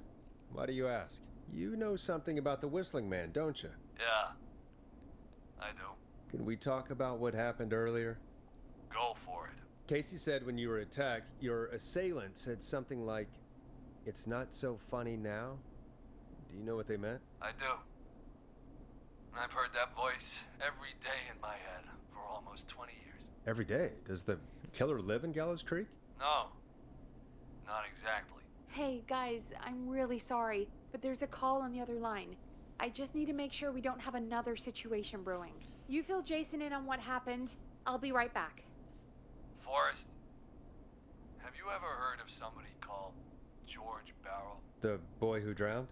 Why do you ask? You know something about the Whistling Man, don't you? Yeah, I do. Can we talk about what happened earlier? Go for it. Casey said when you were attacked, your assailant said something like, "It's not so funny now." Do you know what they meant? I do. And I've heard that voice every day in my head for almost 20 years. Every day. Does the killer live in Gallows Creek? No, not exactly. Hey, guys, I'm really sorry, but there's a call on the other line. I just need to make sure we don't have another situation brewing. You fill Jason in on what happened. I'll be right back. Forrest, have you ever heard of somebody called George Barrow? The boy who drowned?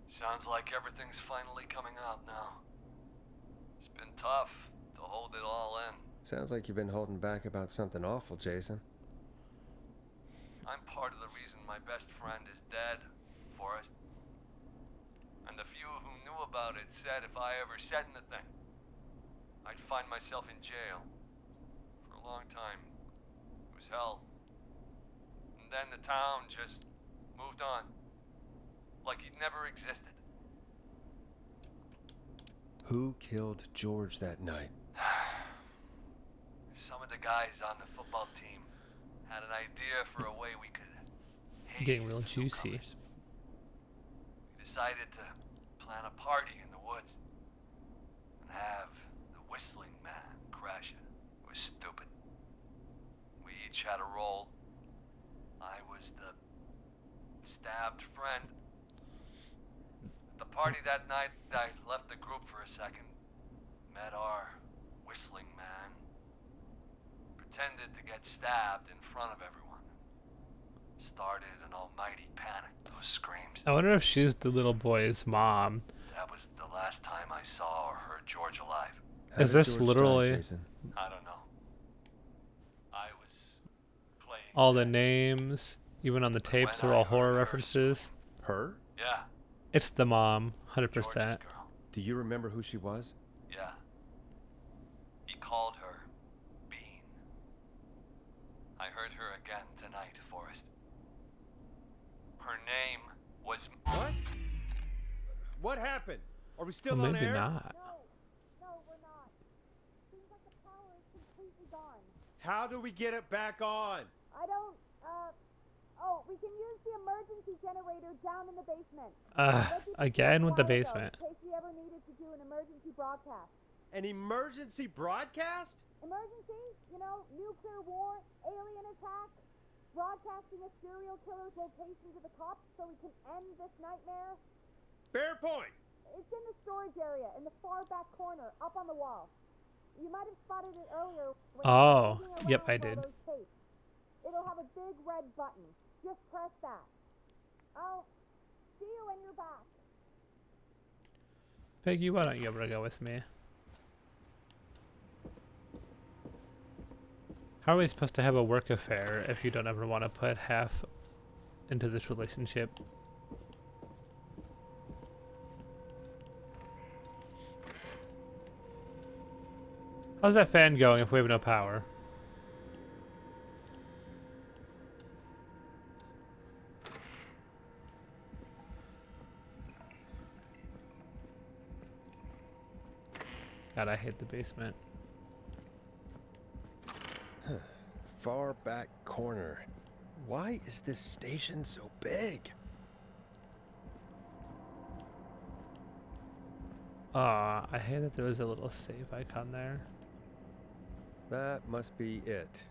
Sounds like everything's finally coming out now. It's been tough to hold it all in. Sounds like you've been holding back about something awful, Jason. I'm part of the reason my best friend is dead, Forrest. And the few who knew about it said if I ever said anything, I'd find myself in jail. For a long time. It was hell. And then the town just moved on. Like he'd never existed. Who killed George that night? Some of the guys on the football team had an idea for a way we could haze Getting real the juicy. newcomers. We decided to plan a party in the woods and have the Whistling Man crash it. It was stupid. We each had a role. I was the stabbed friend. At the party that night, I left the group for a second, met our Whistling Man, pretended to get stabbed in front of everyone. Started an almighty panic. Those screams. I wonder if she's the little boy's mom. That was the last time I saw or heard George alive. How Is did this George die, literally- Jason? I don't know. I was playing. All the dead. names, even on the But when tapes, are I all heard horror her references. Her? Yeah, It's the mom, George's 100%. girl. Do you remember who she was? Yeah. He called her Bean. I heard her again tonight, Forrest. Her name was... What? What happened? Are we still Well, on maybe air? not. No, we're not. Seems like the power is completely gone. How do we get it back on? I don't, oh, we can use the emergency generator down in the basement. Again with the basement. In case we ever needed to do an emergency broadcast. An emergency broadcast? Emergency? You know, nuclear war, alien attack, broadcasting a serial killer's location to the cops so we can end this nightmare. Fair point. It's in the storage area, in the far back corner, up on the wall. You might have spotted it earlier. When you were Oh, digging yep, around I with all did. those tapes. It'll have a big red button. Just press that. I'll see you when you're back. Peggy, why don't you ever go with me? How are we supposed to have a work affair if you don't ever want to put half into this relationship? How's that fan going if we have no power? God, I hate the basement. Far back corner. Why is this station so big? Aw, I hate that there was a little save icon there. That must be it.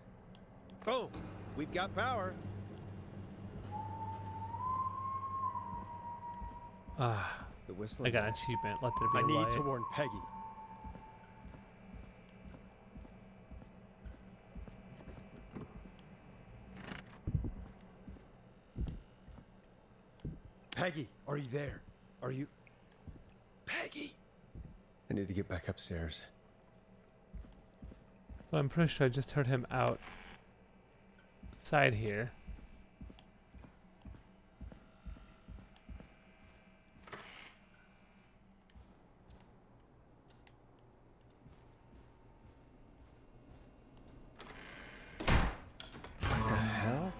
Boom! We've got power. Ah, The whistling. I got an achievement. Let there be I a need light. to warn Peggy. Peggy, are you there? Are you... Peggy! I need to get back upstairs. But I'm pretty sure I just heard him outside here. What the hell?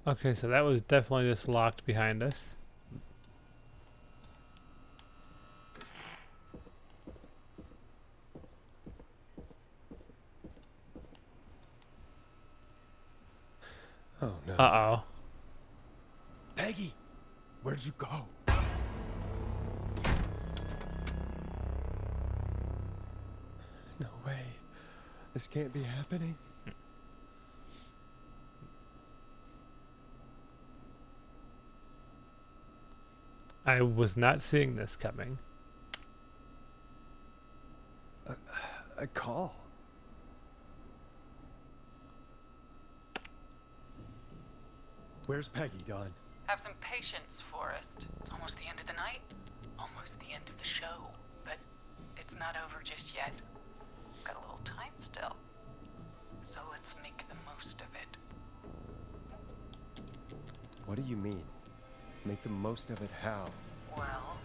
Okay, so that was definitely just locked behind us. Oh no. Uh-oh. Peggy! Where'd you go? No way. This can't be happening. I was not seeing this coming. A call. Where's Peggy, Don? Have some patience, Forrest. It's almost the end of the night. Almost the end of the show. But it's not over just yet. Got a little time still. So let's make the most of it. What do you mean? Make the most of it how? Well,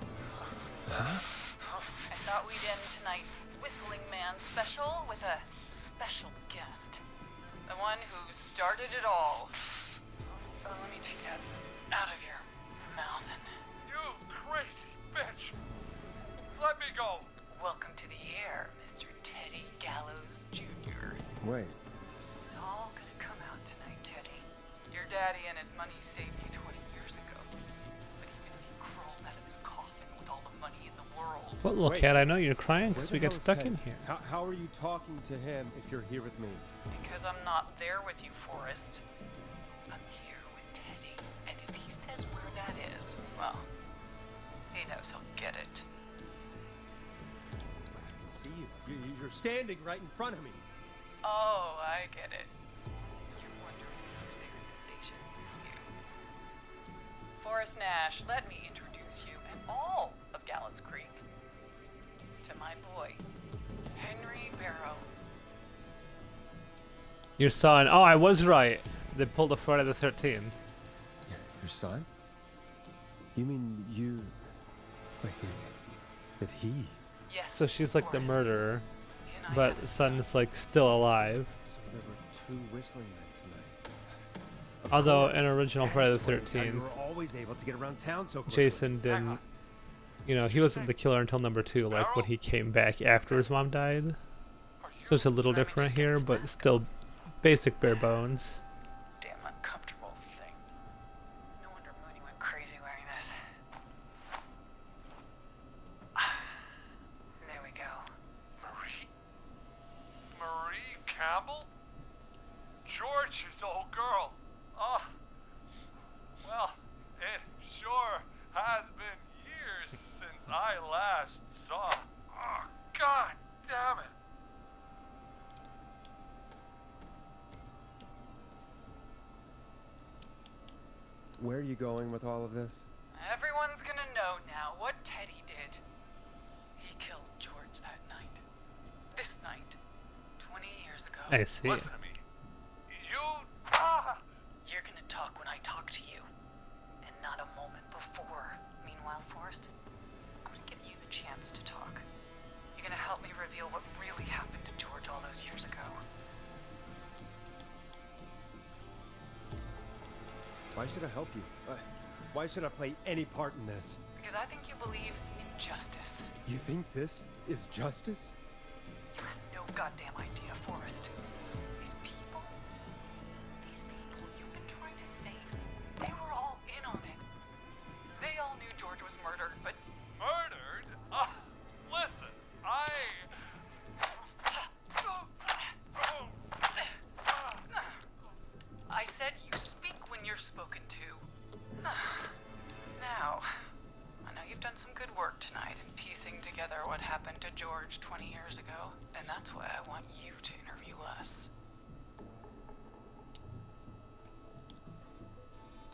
Huh? I thought we'd end tonight's Whistling Man special with a special guest. The one who started it all. Let me take that out of your mouth and You crazy bitch! Let me go! welcome to the air, Mr. Teddy Gallows Jr. Wait. It's all gonna come out tonight, Teddy. Your daddy and his money saved you 20 years ago. But even if he crawled out of his coffin with all the money in the world. What, little Wait. cat? I know you're crying Where because the we got hell is stuck Ted? in here. How are you talking to him if you're here with me? Because I'm not there with you, Forrest. I'm here with Teddy. And if he says where that is, well, he knows he'll get it. I can see you. You're standing right in front of me. Oh, I get it. You're wondering who's there at the station with you. Forrest Nash, let me introduce you and all of Gallows Creek to my boy, Henry Barrow. Your son. Oh, I was right. They pulled a Friday the 13th. Your son? You mean you... Wait, that he... Yes. So she's like the Forrest. murderer, He and I but have a son's like still alive. So there were 2 whistling men tonight. Of Although course. in original That Friday the explains how 13th, you were always able to get around town so quickly. Jason didn't, you know, he wasn't the killer until number 2, like when he came back after his mom died. So it's a little different here, but still basic bare bones. damn uncomfortable thing. No wonder Mooney went crazy wearing this. you going with all of this? Everyone's gonna know now what Teddy did. He killed George that night. This night. 20 years ago. I see. Listen to me. You're gonna talk when I talk to you. And not a moment before. Meanwhile, Forrest, I'm gonna give you the chance to talk. You're gonna help me reveal what really happened to George all those years ago. Why should I help you? Why should I play any part in this? Because I think you believe in justice. You think this is justice? You have no goddamn idea, Forrest. These people you've been trying to save, they were all in on it. They all knew George was murdered, but... Murdered? Listen, I said you speak when you're spoken to. Now, I know you've done some good work tonight in piecing together what happened to George 20 years ago, and that's why I want you to interview us.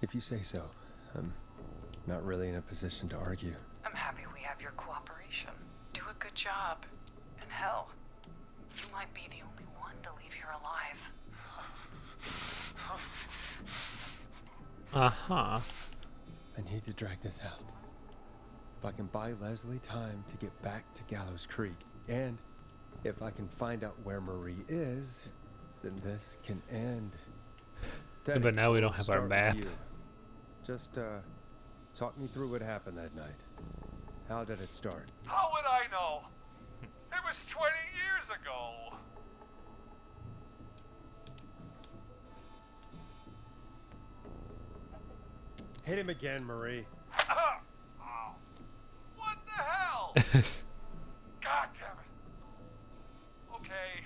If you say so. I'm not really in a position to argue. I'm happy we have your cooperation. Do a good job. And hell, you might be the only one to leave here alive. Uh-huh. I need to drag this out. If I can buy Leslie time to get back to Gallows Creek, and if I can find out where Marie is, then this can end. Yeah, but now we don't we'll have our start with map. you. Just, talk me through what happened that night. How did it start? how would I know? It was 20 years ago. Hit him again, Marie. Oh, what the hell? God damn it. Okay.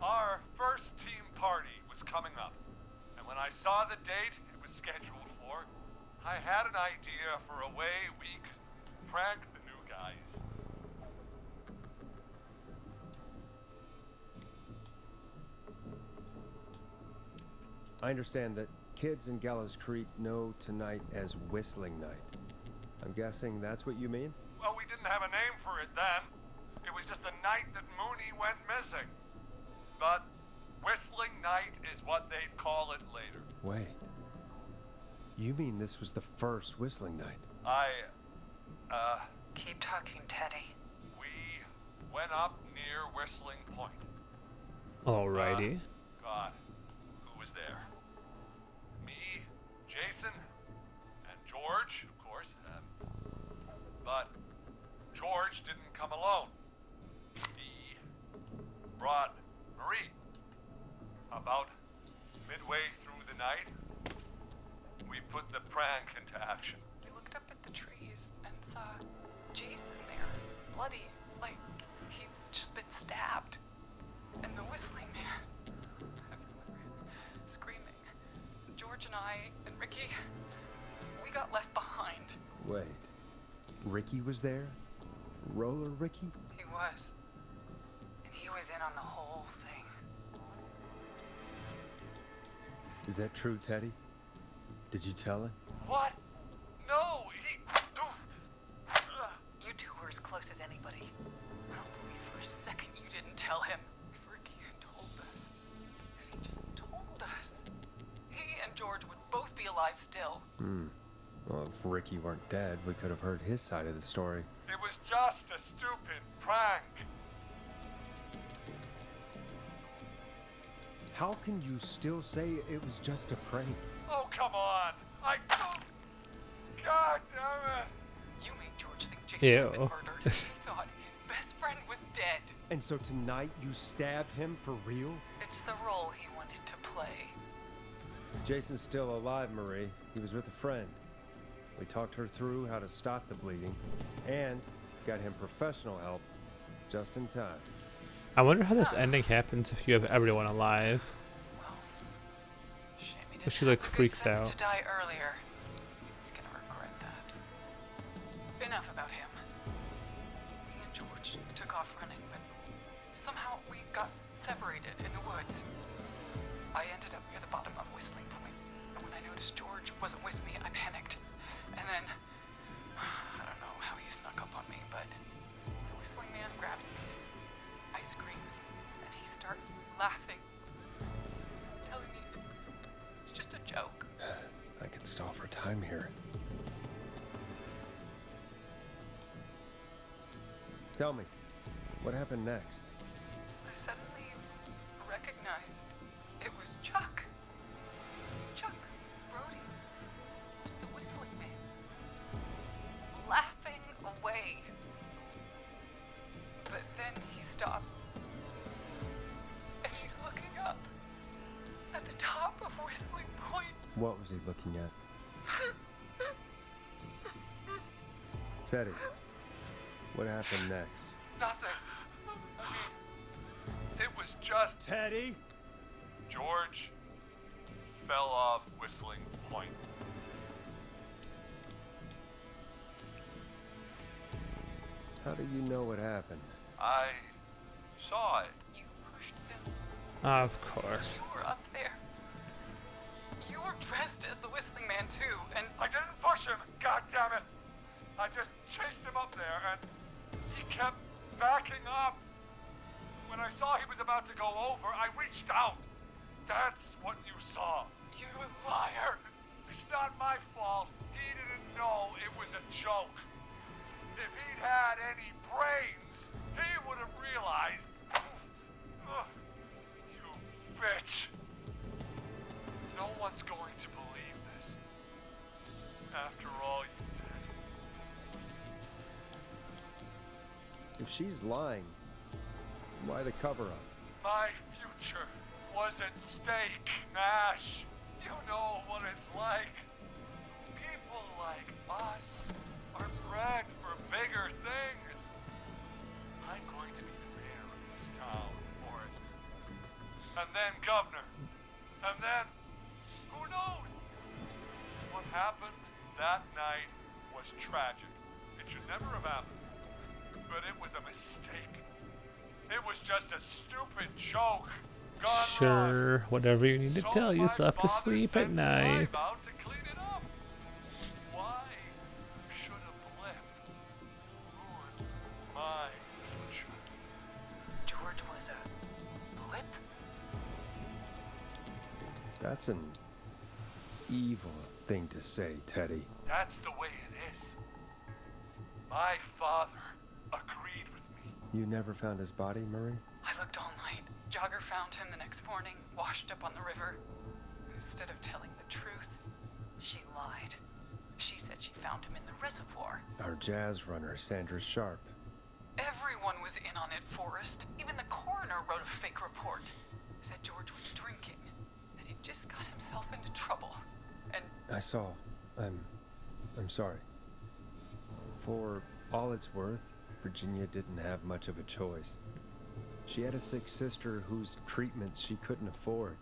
Our first team party was coming up. And when I saw the date it was scheduled for, I had an idea for a way we could prank the new guys. I understand that kids in Gallows Creek know tonight as Whistling Night. I'm guessing that's what you mean? Well, we didn't have a name for it then. It was just the night that Mooney went missing. But Whistling Night is what they'd call it later. Wait. You mean this was the first Whistling Night? Keep talking, Teddy. We went up near Whistling Point. Alrighty. God, who was there? Me, Jason, and George, of course. But George didn't come alone. He brought Marie. About midway through the night, we put the prank into action. We looked up at the trees and saw Jason there, bloody, like he'd just been stabbed. And the Whistling Man, everyone ran, screaming. George and I and Ricky, we got left behind. Wait. Ricky was there? Roller Ricky? He was. And he was in on the whole thing. Is that true, Teddy? Did you tell him? What? No, he... You two were as close as anybody. I don't believe for a second you didn't tell him. If Ricky had told us, if he just told us, he and George would both be alive still. Well, if Ricky weren't dead, we could have heard his side of the story. It was just a stupid prank. How can you still say it was just a prank? Oh, come on. God damn it. You made George think Jason had been Ew. murdered. He thought his best friend was dead. And so tonight you stabbed him for real? It's the role he wanted to play. Jason's still alive, Marie. He was with a friend. We talked her through how to stop the bleeding and got him professional help just in time. I wonder how this ending happens if you have everyone alive. Well, shame he But didn't she, have like, the good freaks sense out. to die earlier. He's gonna regret that. Enough about him. Me and George took off running, but somehow we got separated in the woods. I ended up near the bottom of Whistling Point, and when I noticed George wasn't with me, I panicked. And then, I don't know how he snuck up on me, but the whistling man grabs me. I scream, and he starts laughing, telling me it's just a joke. I can stall for time here. Tell me, what happened next? I suddenly recognized it was Chuck. Chuck Brody was the whistling man, laughing away. But then he stops, and he's looking up at the top of Whistling Point. What was he looking at? Teddy, what happened next? Nothing. I mean, it was just Teddy? George fell off Whistling Point. How do you know what happened? I saw it. You pushed him. Of course. You were up there. You were dressed as the Whistling Man too, and I didn't push him, God damn it! I just chased him up there and he kept backing up. When I saw he was about to go over, I reached out. That's what you saw. you liar. It's not my fault. He didn't know it was a joke. If he'd had any brains, he would have realized. Ugh, you bitch. No one's going to believe this. After all you did. If she's lying, why the cover-up? My future was at stake, Nash. You know what it's like. People like us are bred for bigger things. I'm going to be the mayor of this town, Forrest. And then governor. And then, who knows? What happened that night was tragic. It should never have happened. But it was a mistake. It was just a stupid joke. Gone wrong. Sure, whatever you need to So tell my yourself to father sleep at sent night. Clive out to clean it up. Why should a blip ruin my future? George was a blip? That's an evil thing to say, Teddy. That's the way it is. My father agreed with me. You never found his body, Murray? I looked all night. Jogger found him the next morning, washed up on the river. Instead of telling the truth, she lied. She said she found him in the reservoir. Our jazz runner, Sandra Sharp. Everyone was in on it, Forrest. Even the coroner wrote a fake report. Said George was drinking, that he'd just got himself into trouble. And I saw. I'm sorry. For all it's worth, Virginia didn't have much of a choice. She had a sick sister whose treatments she couldn't afford.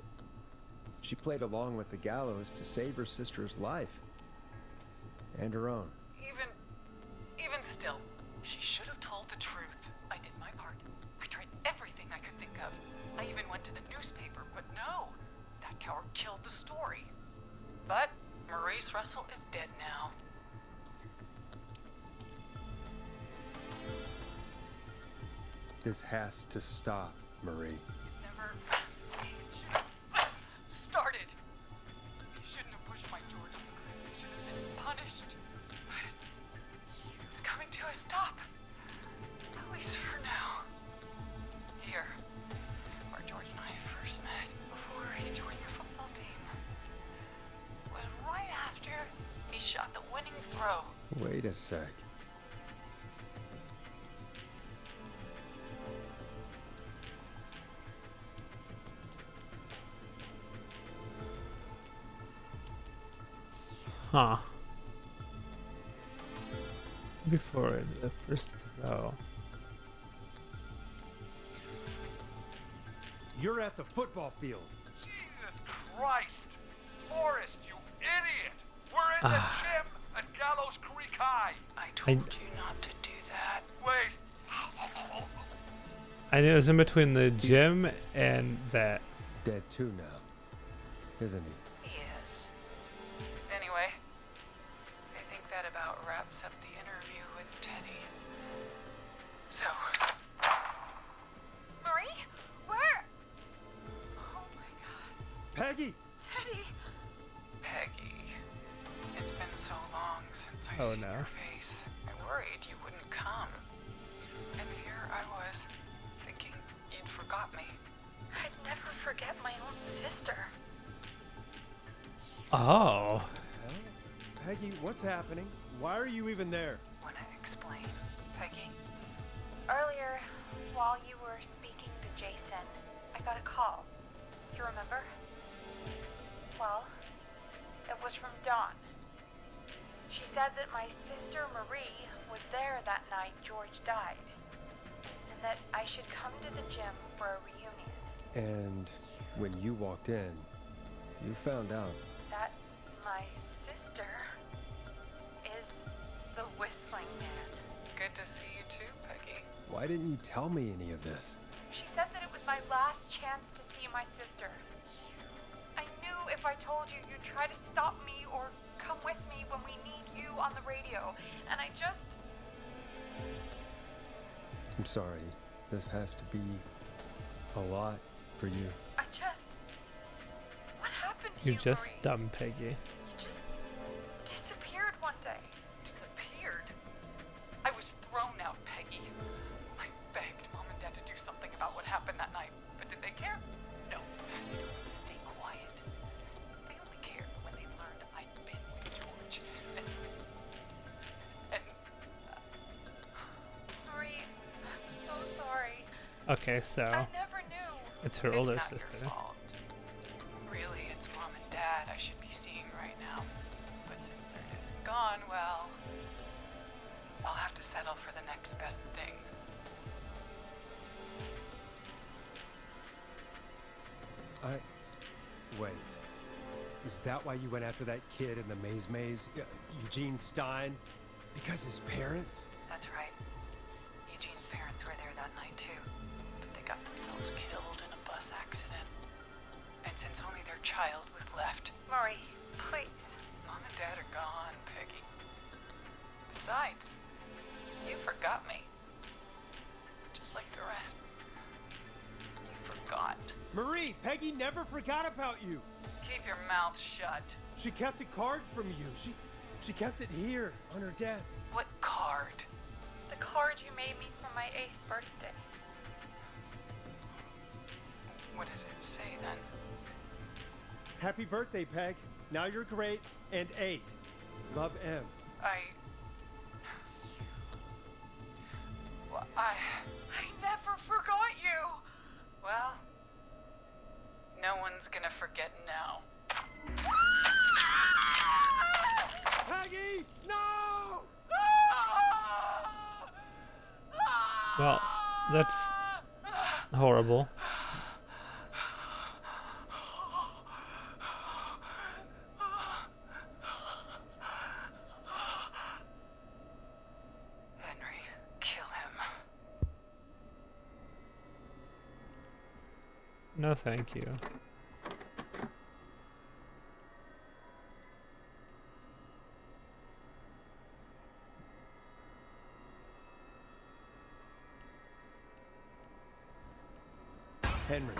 She played along with the gallows to save her sister's life. And her own. even still, she should have told the truth. I did my part. I tried everything I could think of. I even went to the newspaper, but no. That coward killed the story. But Maurice Russell is dead now. This has to stop, Marie. Never started. You shouldn't have pushed my George. You should have been punished. It's coming to a stop. At least for now. Here, where George and I first met before he joined your football team. Was right after he shot the winning throw. Wait a sec. Huh. Before the first throw. You're at the football field. Jesus Christ! Forrest, you idiot! We're in the gym at Gallows Creek High. I told you not to do that. Wait. I knew it was in between the gym and that. Dead too now, isn't he? Yes. Oh seen no. your face. I worried you wouldn't come. And here I was, thinking you'd forgot me. I'd never forget my own sister. Oh. Peggy, what's happening? Why are you even there? Wanna explain, Peggy? Earlier, while you were speaking to Jason, I got a call. You remember? Well, it was from Dawn. She said that my sister Marie was there that night George died, and that I should come to the gym for a reunion. And when you walked in, you found out. That my sister is the Whistling Man. Good to see you too, Peggy. Why didn't you tell me any of this? She said that it was my last chance to see my sister. I knew if I told you, you'd try to stop me or come with me when we need you on the radio. And I just... I'm sorry. This has to be a lot for you. I just... What happened to You you, just Marie? dumb Peggy. You just disappeared one day. Disappeared? I was thrown out, Peggy. I begged Mom and Dad to do something about what happened that night, but did they care? No. Stay quiet. They only cared when they learned I'd been with George. And Marie, I'm so sorry. Okay, so I never knew. it's her it's older not sister. your fault. Really, it's Mom and Dad I should be seeing right now. But since they're dead and gone, well, I'll have to settle for the next best thing. Wait. Is that why you went after that kid in the maze? Eugene Stein? Because his parents? That's right. Eugene's parents were there that night too, but they got themselves killed in a bus accident. And since only their child was left, Marie, please. Mom and Dad are gone, Peggy. Besides, you forgot me. Just like the rest. You forgot. Marie, Peggy never forgot about you. Keep your mouth shut. She kept a card from you. She kept it here on her desk. What card? The card you made me for my 8th birthday. What does it say then? Happy birthday, Peg. Now you're great and 8. Love, M. Well, I never forgot you. Well, no one's gonna forget now. Peggy, no! Well, that's horrible. Henry, kill him. No, thank you. Henry,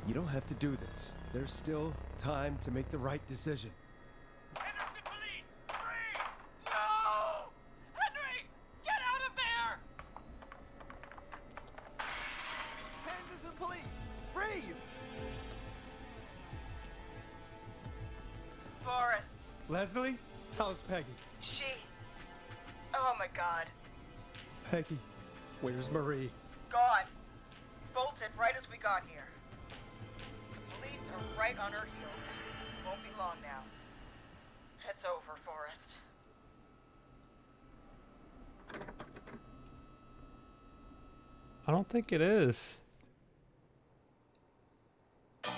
you don't have to do this. There's still time to make the right decision. Henderson police! Freeze! No! Henry! Get out of there! Henderson police! Freeze! Forrest. Leslie, how's Peggy? She... Oh my god. Peggy, where's Marie? Gone. Bolted right as we got here. The police are right on her heels. Won't be long now. It's over, Forrest. I don't think it is. I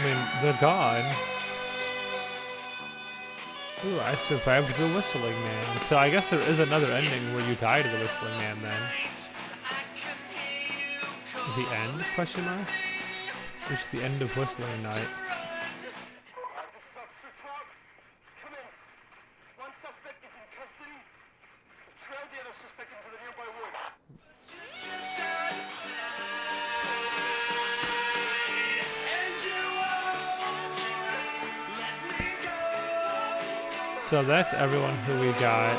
mean, they're gone. Ooh, I survived the Whistling Man. So I guess there is another ending where you die to the Whistling Man then. The end? Question mark? Reach the end of Whistling Night. This is Officer Trout. Come in. One suspect is in custody. Trail the other suspect into the nearby woods. And you won't let me go. So that's everyone who we got.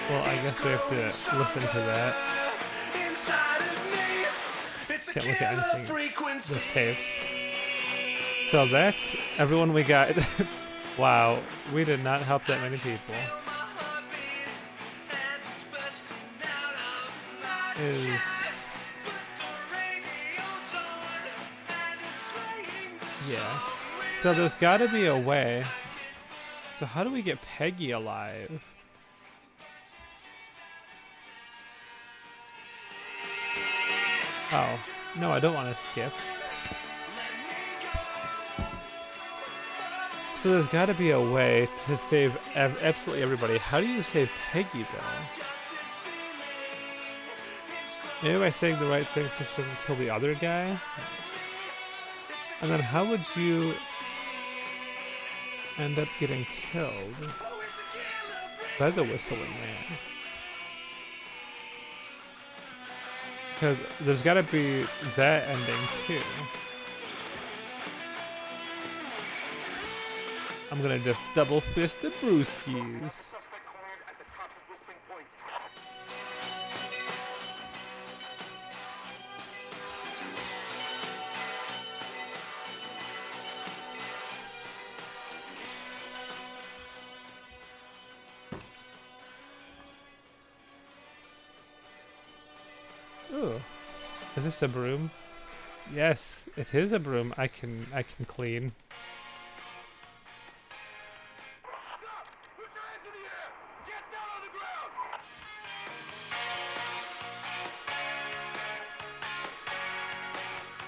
Well, I guess we have to listen to that. Can't look at anything. There's tapes. So that's everyone we got. Wow, we did not help that many people. Yeah. So there's got to be a way. So how do we get Peggy alive? Oh, no, I don't want to skip. So there's got to be a way to save absolutely everybody. How do you save Peggy, though? Maybe by saying the right thing so she doesn't kill the other guy? And then how would you end up getting killed by the whistling man? Because there's got to be that ending too. I'm gonna just double fist the brewskis. Ooh, is this a broom? Yes, it is a broom. I can clean. Stop! Put your hands in the air! Get down on the ground!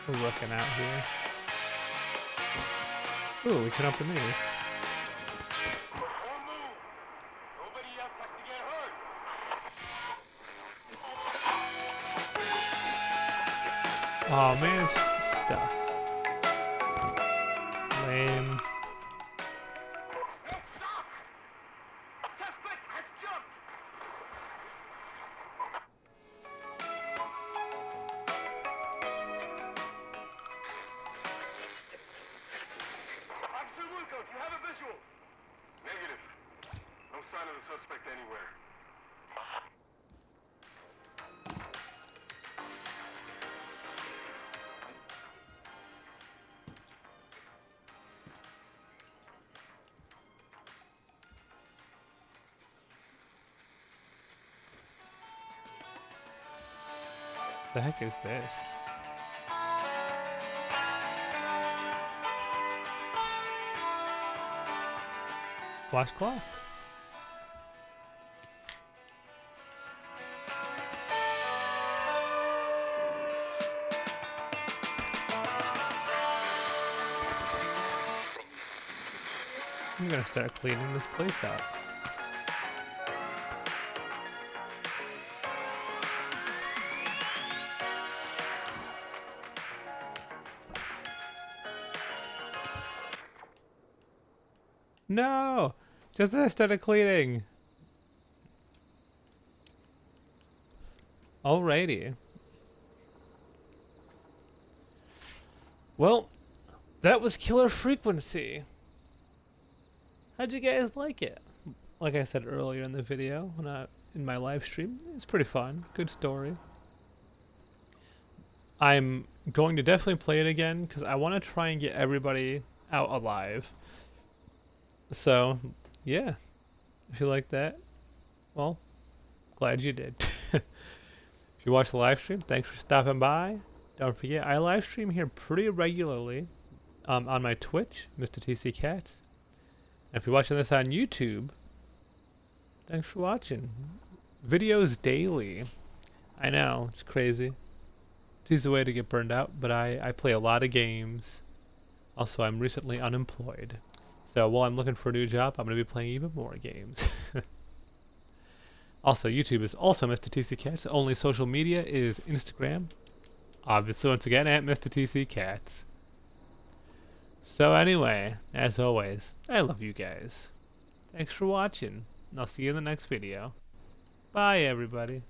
We're looking out here. Ooh, we can open these. Don't move! Nobody else has to get hurt! Oh man, it's stuck. Lame. Hey, stop! Suspect has jumped! Officer Luco, do you have a visual? Negative. No sign of the suspect anywhere. The heck is this? Washcloth? I'm gonna start cleaning this place out. No! Just as I started cleaning. Alrighty. Well, that was Killer Frequency. How'd you guys like it? Like I said earlier in the video, in my live stream, it's pretty fun. Good story. I'm going to definitely play it again because I want to try and get everybody out alive. So, yeah. If you like that, well, glad you did. If you watch the live stream, thanks for stopping by. Don't forget, I live stream here pretty regularly on my Twitch, Mr. TC Cats. And if you're watching this on YouTube, thanks for watching. Videos daily. I know, it's crazy. It's easy way to get burned out, but I play a lot of games. Also, I'm recently unemployed. So while I'm looking for a new job, I'm going to be playing even more games. Also, YouTube is also Mr. TC Cats. Only social media is Instagram. Obviously, once again, at Mr. TC Cats. So anyway, as always, I love you guys. Thanks for watching, and I'll see you in the next video. Bye, everybody.